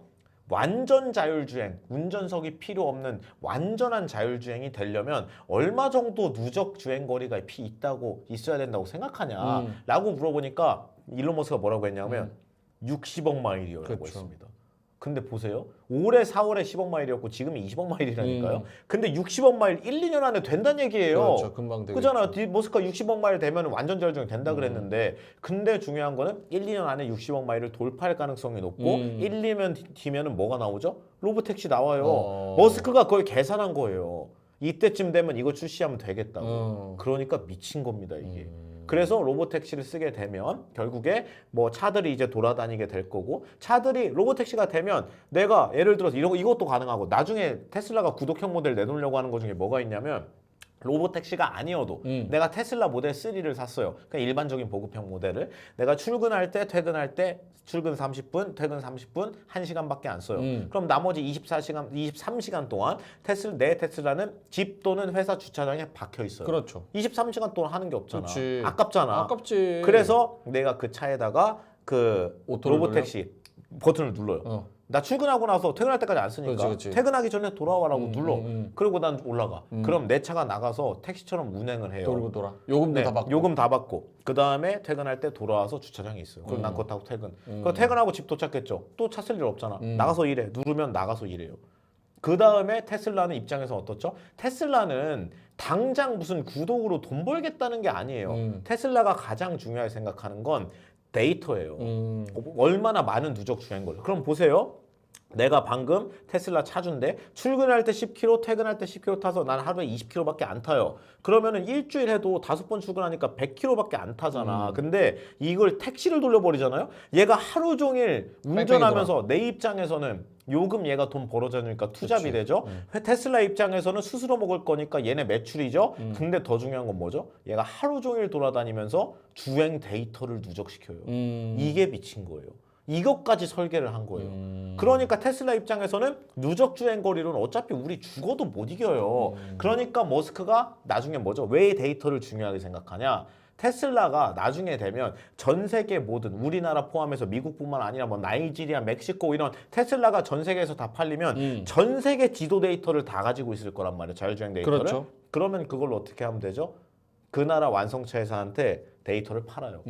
완전 자율주행, 운전석이 필요 없는 완전한 자율주행이 되려면 얼마 정도 누적 주행 거리가 있다고 있어야 된다고 생각하냐? 라고 물어보니까 일론 머스크가 뭐라고 했냐면 60억 마일이라고 그렇죠. 했습니다. 근데 보세요. 올해 4월에 10억 마일이었고 지금이 20억 마일이라니까요. 근데 60억 마일 1, 2년 안에 된다는 얘기예요. 그렇죠. 금방 되겠죠. 그잖아요. 머스크가 60억 마일 되면 완전 자율주행 된다 그랬는데 근데 중요한 거는 1, 2년 안에 60억 마일을 돌파할 가능성이 높고 1, 2년 뒤면은 뭐가 나오죠? 로보택시 나와요. 머스크가 그걸 계산한 거예요. 이때쯤 되면 이거 출시하면 되겠다고. 그러니까 미친 겁니다, 이게. 그래서 로보택시를 쓰게 되면 결국에 뭐 차들이 이제 돌아다니게 될 거고 차들이 로보택시가 되면 내가 예를 들어서 이것도 가능하고 나중에 테슬라가 구독형 모델 내놓으려고 하는 것 중에 뭐가 있냐면 로보택시가 아니어도 내가 테슬라 모델 3를 샀어요. 그러니까 일반적인 보급형 모델을 내가 출근할 때 퇴근할 때 출근 30분 퇴근 30분 1시간밖에 안 써요. 그럼 나머지 24시간 23시간 동안 내 테슬라는 집 또는 회사 주차장에 박혀 있어요. 그렇죠. 23시간 동안 하는 게 없잖아. 그렇지. 아깝잖아. 아깝지. 그래서 내가 그 차에다가 그 오토를 로보택시 버튼을 눌러요. 나 출근하고 나서 퇴근할 때까지 안 쓰니까 그렇지. 퇴근하기 전에 돌아와라고 눌러. 그리고 난 올라가. 그럼 내 차가 나가서 택시처럼 운행을 해요. 돌고 돌아. 요금도 네, 다 받고. 요금 다 받고 그 다음에 퇴근할 때 돌아와서 주차장에 있어요. 그럼 난 그거 타고 퇴근. 그 퇴근하고 집 도착했죠. 또 차 쓸 일 없잖아. 나가서 일해. 누르면 나가서 일해요. 그 다음에 테슬라는 입장에서 어떻죠? 테슬라는 당장 무슨 구독으로 돈 벌겠다는 게 아니에요. 테슬라가 가장 중요하게 생각하는 건 데이터예요. 얼마나 많은 누적 주행 거예요. 그럼 보세요. 내가 방금 테슬라 차주인데 출근할 때 10km, 퇴근할 때 10km 타서 난 하루에 20km밖에 안 타요. 그러면은 일주일 해도 5번 출근하니까 100km밖에 안 타잖아. 근데 이걸 택시를 돌려버리잖아요. 얘가 하루 종일 운전하면서 내 입장에서는 요금 얘가 돈 벌어주니까 투잡이 되죠. 테슬라 입장에서는 스스로 먹을 거니까 얘네 매출이죠. 근데 더 중요한 건 뭐죠? 얘가 하루 종일 돌아다니면서 주행 데이터를 누적시켜요. 이게 미친 거예요. 이것까지 설계를 한 거예요. 그러니까 테슬라 입장에서는 누적 주행 거리로는 어차피 우리 죽어도 못 이겨요. 그러니까 머스크가 나중에 뭐죠? 왜 데이터를 중요하게 생각하냐? 테슬라가 나중에 되면 전 세계 모든 우리나라 포함해서 미국뿐만 아니라 뭐 나이지리아, 멕시코 이런 테슬라가 전 세계에서 다 팔리면 전 세계 지도 데이터를 다 가지고 있을 거란 말이에요. 자율주행 데이터를. 그렇죠. 그러면 그걸 어떻게 하면 되죠? 그 나라 완성차 회사한테 데이터를 팔아요.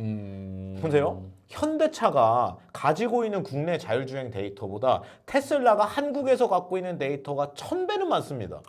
보세요. 현대차가 가지고 있는 국내 자율주행 데이터보다 테슬라가 한국에서 갖고 있는 데이터가 1000배는 많습니다.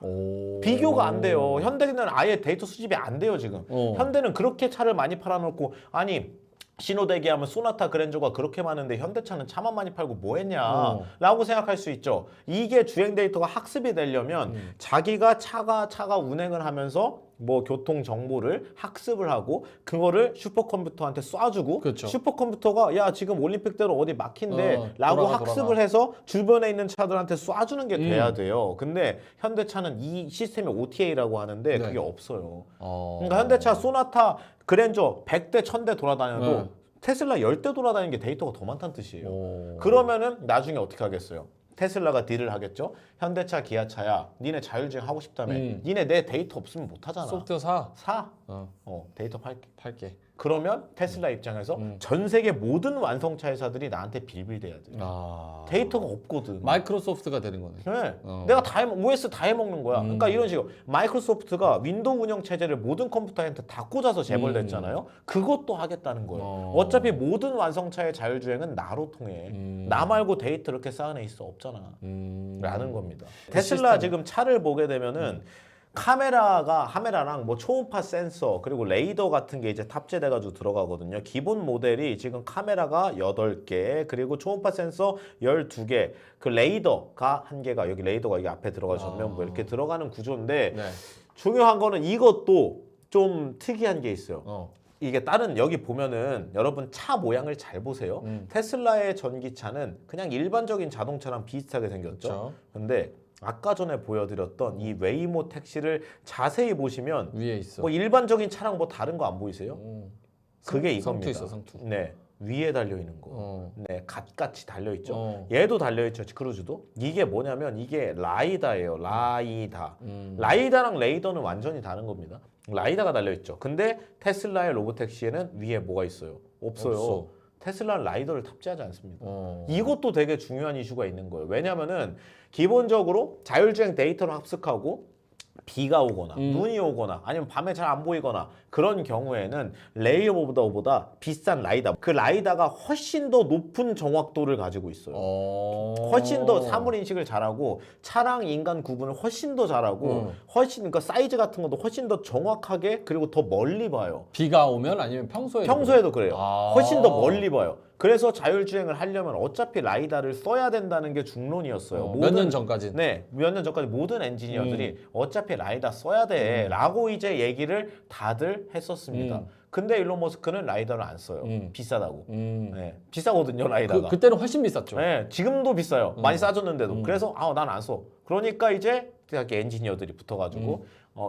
비교가 안 돼요. 현대는 아예 데이터 수집이 안 돼요, 지금. 현대는 그렇게 차를 많이 팔아놓고 아니 신호대기하면 소나타 그랜저가 그렇게 많은데 현대차는 차만 많이 팔고 뭐 했냐 라고 생각할 수 있죠. 이게 주행 데이터가 학습이 되려면 자기가 차가 운행을 하면서 뭐 교통 정보를 학습을 하고 그거를 슈퍼컴퓨터한테 쏴주고 그렇죠. 슈퍼컴퓨터가 야 지금 올림픽대로 어디 막힌데 라고 돌아가, 학습을 돌아가. 해서 주변에 있는 차들한테 쏴주는 게 돼야 돼요. 근데 현대차는 이 시스템이 OTA라고 하는데 네. 그게 없어요. 그러니까 현대차 소나타 그랜저 100대 1000대 돌아다녀도 테슬라 10대 돌아다니는 게 데이터가 더 많다는 뜻이에요. 그러면은 나중에 어떻게 하겠어요? 테슬라가 딜을 하겠죠. 현대차, 기아차야. 니네 자율주행 하고 싶다며. 니네 내 데이터 없으면 못 하잖아. 소프트웨어 사. 사. 데이터 팔게. 팔게. 그러면 테슬라 입장에서 전 세계 모든 완성차 회사들이 나한테 빌빌대야 돼. 데이터가 없거든. 마이크로소프트가 되는 거네. 네. 내가 다 OS 다 해먹는 거야. 그러니까 이런 식으로 마이크로소프트가 윈도우 운영 체제를 모든 컴퓨터한테 다 꽂아서 재벌됐잖아요. 그것도 하겠다는 거예요. 어차피 모든 완성차의 자율주행은 나로 통해. 나 말고 데이터 이렇게 쌓아내 있어 없잖아. 라는 겁니다. 테슬라 지금 차를 보게 되면은 카메라랑 뭐 초음파 센서 그리고 레이더 같은 게 이제 탑재돼가지고 들어가거든요. 기본 모델이 지금 카메라가 8개 그리고 초음파 센서 12개 그 레이더가 1개가 여기 레이더가 여기 앞에 들어가 전면부 이렇게 들어가는 구조인데 네. 중요한 거는 이것도 좀 특이한 게 있어요. 이게 다른 여기 보면은 여러분 차 모양을 잘 보세요. 테슬라의 전기차는 그냥 일반적인 자동차랑 비슷하게 생겼죠. 그렇죠. 근데 아까 전에 보여드렸던 이 웨이모 택시를 자세히 보시면 위에 있어. 뭐 일반적인 차랑 뭐 다른 거 안 보이세요? 그게 이겁니다. 상투 있어, 상투. 네, 위에 달려 있는 거. 네, 갓같이 달려 있죠. 어. 얘도 달려 있죠, 크루즈도. 이게 뭐냐면 이게 라이다예요. 라이다. 라이다랑 레이더는 완전히 다른 겁니다. 라이다가 달려 있죠. 근데 테슬라의 로보택시에는 위에 뭐가 있어요? 없어요. 없어. 테슬라는 라이더를 탑재하지 않습니다. 이것도 되게 중요한 이슈가 있는 거예요. 왜냐하면은 기본적으로 자율주행 데이터를 합숙하고 비가 오거나 눈이 오거나 아니면 밤에 잘 안 보이거나 그런 경우에는 레이어보다 비싼 라이다 그 라이다가 훨씬 더 높은 정확도를 가지고 있어요. 훨씬 더 사물 인식을 잘하고 차랑 인간 구분을 훨씬 더 잘하고 훨씬 그러니까 사이즈 같은 것도 훨씬 더 정확하게 그리고 더 멀리 봐요. 비가 오면 아니면 평소에도 그래요. 훨씬 더 멀리 봐요. 그래서 자율주행을 하려면 어차피 라이다를 써야 된다는 게 중론이었어요. 몇 년 전까지. 네, 몇 년 전까지 모든 엔지니어들이 어차피 라이다 써야 돼라고 이제 얘기를 다들 했었습니다. 근데 일론 머스크는 라이다를 안 써요. 비싸다고. 네, 비싸거든요, 라이다가. 그때는 훨씬 비쌌죠. 네, 지금도 비싸요. 많이 싸졌는데도. 그래서 난 안 써. 그러니까 이제 대학교 엔지니어들이 붙어가지고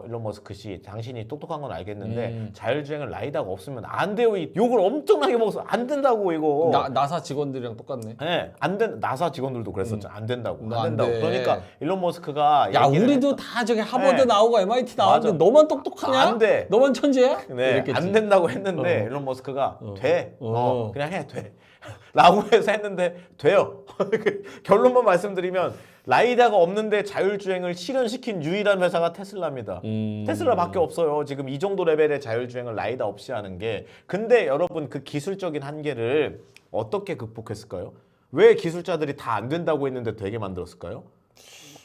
일론 머스크 씨, 당신이 똑똑한 건 알겠는데 자율주행을 라이다가 없으면 안 돼요. 이 욕을 엄청나게 먹어서 안 된다고 이거. 나사 직원들이랑 똑같네. 네, 안 된. 나사 직원들도 그랬었죠. 안 된다고. 안 안 된다고. 돼. 그러니까 일론 머스크가 야, 얘기를 우리도 했어. 다 저기 하버드 네. 나오고 MIT 나오는데 맞아. 너만 똑똑하냐? 안 돼. 너만 천재야? 네, 이랬겠지. 안 된다고 했는데 일론 머스크가 돼. 어. 그냥 해. 돼. 라고 해서 했는데 돼요. 결론만 말씀드리면 라이다가 없는데 자율주행을 실현시킨 유일한 회사가 테슬라입니다. 테슬라밖에 없어요. 지금 이 정도 레벨의 자율주행을 라이다 없이 하는 게. 근데 여러분 그 기술적인 한계를 어떻게 극복했을까요? 왜 기술자들이 다 안 된다고 했는데 되게 만들었을까요?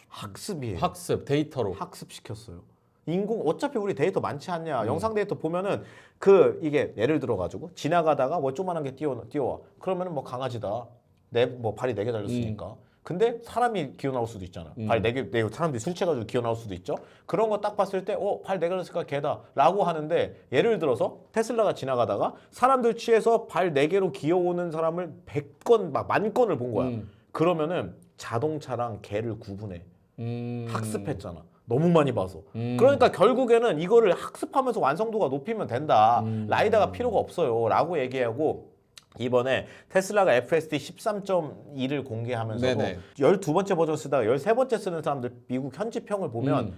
학습이에요. 학습, 데이터로. 학습시켰어요. 인공 어차피 우리 데이터 많지 않냐. 영상 데이터 보면은 이게 예를 들어 가지고 지나가다가 뭐 조그만한 게 뛰어와. 그러면은 뭐 강아지다. 뭐 발이 4개 달렸으니까. 근데 사람이 기어 나올 수도 있잖아. 발 4개, 사람들이 술 취해가지고 기어 나올 수도 있죠. 그런 거 딱 봤을 때, 발 4개 달렸으니까 걔다. 라고 하는데, 예를 들어서 테슬라가 지나가다가 사람들 취해서 발 4개로 기어오는 사람을 100건, 막 10,000건을 본 거야. 그러면은 자동차랑 개를 구분해. 학습했잖아. 너무 많이 봐서. 그러니까 결국에는 이거를 학습하면서 완성도가 높이면 된다. 라이다가 필요가 없어요. 라고 얘기하고 이번에 테슬라가 FSD 13.2를 공개하면서도 네네. 12번째 버전 쓰다가 13번째 쓰는 사람들 미국 현지평을 보면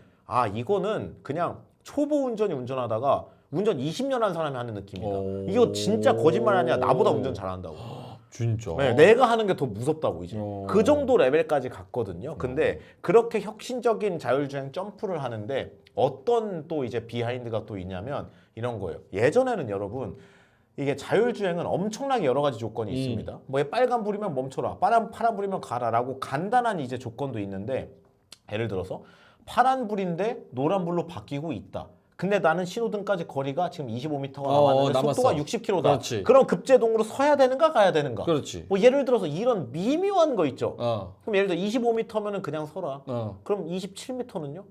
이거는 그냥 초보 운전이 운전하다가 운전 20년 한 사람이 하는 느낌이다. 이거 진짜 거짓말 아니야. 나보다 운전 잘한다고. 진짜. 네, 내가 하는 게 더 무섭다고 이제. 그 정도 레벨까지 갔거든요. 근데 그렇게 혁신적인 자율주행 점프를 하는데 어떤 또 이제 비하인드가 또 있냐면 이런 거예요. 예전에는 여러분 이게 자율주행은 엄청나게 여러 가지 조건이 있습니다. 뭐 빨간 불이면 멈춰라, 파란 불이면 가라라고 간단한 이제 조건도 있는데 예를 들어서 파란 불인데 노란 불로 바뀌고 있다. 근데 나는 신호등까지 거리가 지금 25m가 남았는데 남았어. 속도가 60km다. 그렇지. 그럼 급제동으로 서야 되는가 가야 되는가? 그렇지. 뭐 예를 들어서 이런 미묘한 거 있죠. 그럼 예를 들어 25m면은 그냥 서라. 그럼 27m는요?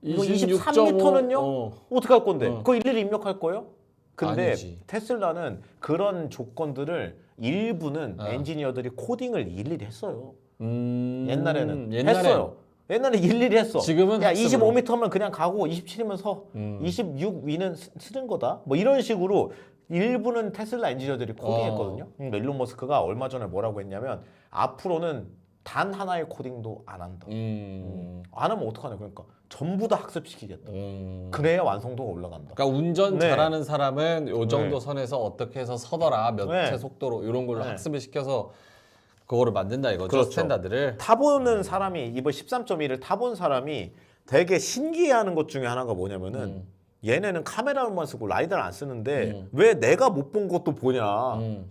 이거 23m는요? 어떻게 할 건데? 그거 일일이 입력할 거예요? 근데 아니지. 테슬라는 그런 조건들을 일부는 엔지니어들이 코딩을 일일이 했어요. 옛날에는 했어요. 옛날에 일일이 했어. 지금은 야 학습으로. 25m면 그냥 가고 27이면 서. 26 위는 쓰는 거다. 뭐 이런 식으로 일부는 테슬라 엔지니어들이 코딩했거든요. 일론 머스크가 얼마 전에 뭐라고 했냐면 앞으로는 단 하나의 코딩도 안 한다. 안 하면 어떡하냐. 그러니까 전부 다 학습시키겠다. 그래야 완성도가 올라간다. 그러니까 운전 네. 잘하는 사람은 요 정도 선에서 어떻게 해서 서더라 몇 네. 회 속도로 이런 걸로 네. 학습을 시켜서 그거를 만든다 이거죠. 그렇죠. 스탠다드를. 타보는 사람이 이번 13.1을 타본 사람이 되게 신기해하는 것 중에 하나가 뭐냐면은 얘네는 카메라만 쓰고 라이다를 안 쓰는데 왜 내가 못 본 것도 보냐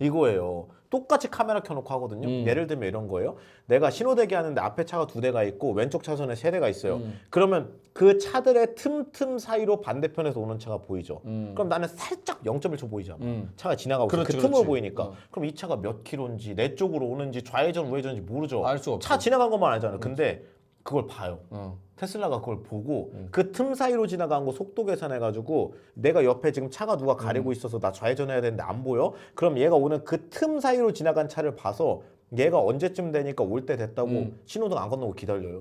이거예요. 똑같이 카메라 켜놓고 하거든요. 예를 들면 이런 거예요. 내가 신호대기 하는데 앞에 차가 2대가 있고 왼쪽 차선에 3대가 있어요. 그러면 그 차들의 틈틈 사이로 반대편에서 오는 차가 보이죠. 그럼 나는 살짝 0.1초 보이잖아. 차가 지나가고 있어. 그 틈으로 그렇지. 보이니까. 그럼 이 차가 몇 킬로인지 내 쪽으로 오는지 좌회전 우회전인지 모르죠. 알 수가 없지. 차 지나간 것만 알잖아요. 근데 그걸 봐요. 테슬라가 그걸 보고 그 틈 사이로 지나간 거 속도 계산해가지고 내가 옆에 지금 차가 누가 가리고 있어서 나 좌회전해야 되는데 안 보여? 그럼 얘가 오는 그 틈 사이로 지나간 차를 봐서 얘가 언제쯤 되니까 올 때 됐다고 신호등 안 건너고 기다려요.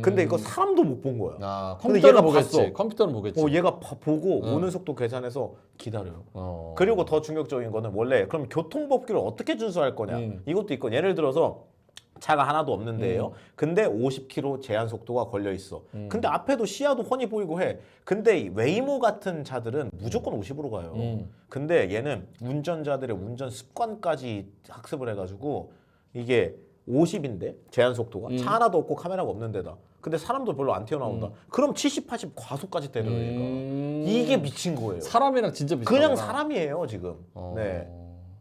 근데 이거 사람도 못 본 거야. 근데 컴퓨터는 얘가 보겠지. 봤어. 컴퓨터는 보겠지. 얘가 보고 오는 속도 계산해서 기다려요. 그리고 더 충격적인 거는 원래 그럼 교통법규를 어떻게 준수할 거냐 이것도 있고 예를 들어서 차가 하나도 없는데요. 근데 50km 제한 속도가 걸려 있어. 근데 앞에도 시야도 훤히 보이고 해. 근데 이 웨이모 같은 차들은 무조건 50으로 가요. 근데 얘는 운전자들의 운전 습관까지 학습을 해가지고 이게 50인데 제한 속도가 차 하나도 없고 카메라가 없는 데다. 근데 사람도 별로 안 튀어나온다. 그럼 70, 80 과속까지 때려요. 얘가. 이게 미친 거예요. 사람이랑 진짜 비슷하다. 그냥 사람이에요 지금. 네.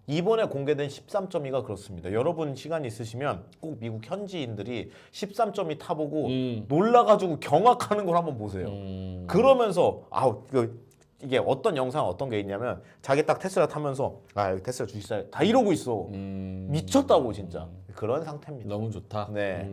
이번에 공개된 13.2가 그렇습니다. 여러분 시간 있으시면 꼭 미국 현지인들이 13.2 타보고 놀라가지고 경악하는 걸 한번 보세요. 그러면서 이게 어떤 영상 어떤 게 있냐면 자기 딱 테슬라 타면서 테슬라 주식사 다 이러고 있어. 미쳤다고 진짜. 그런 상태입니다. 너무 좋다. 네.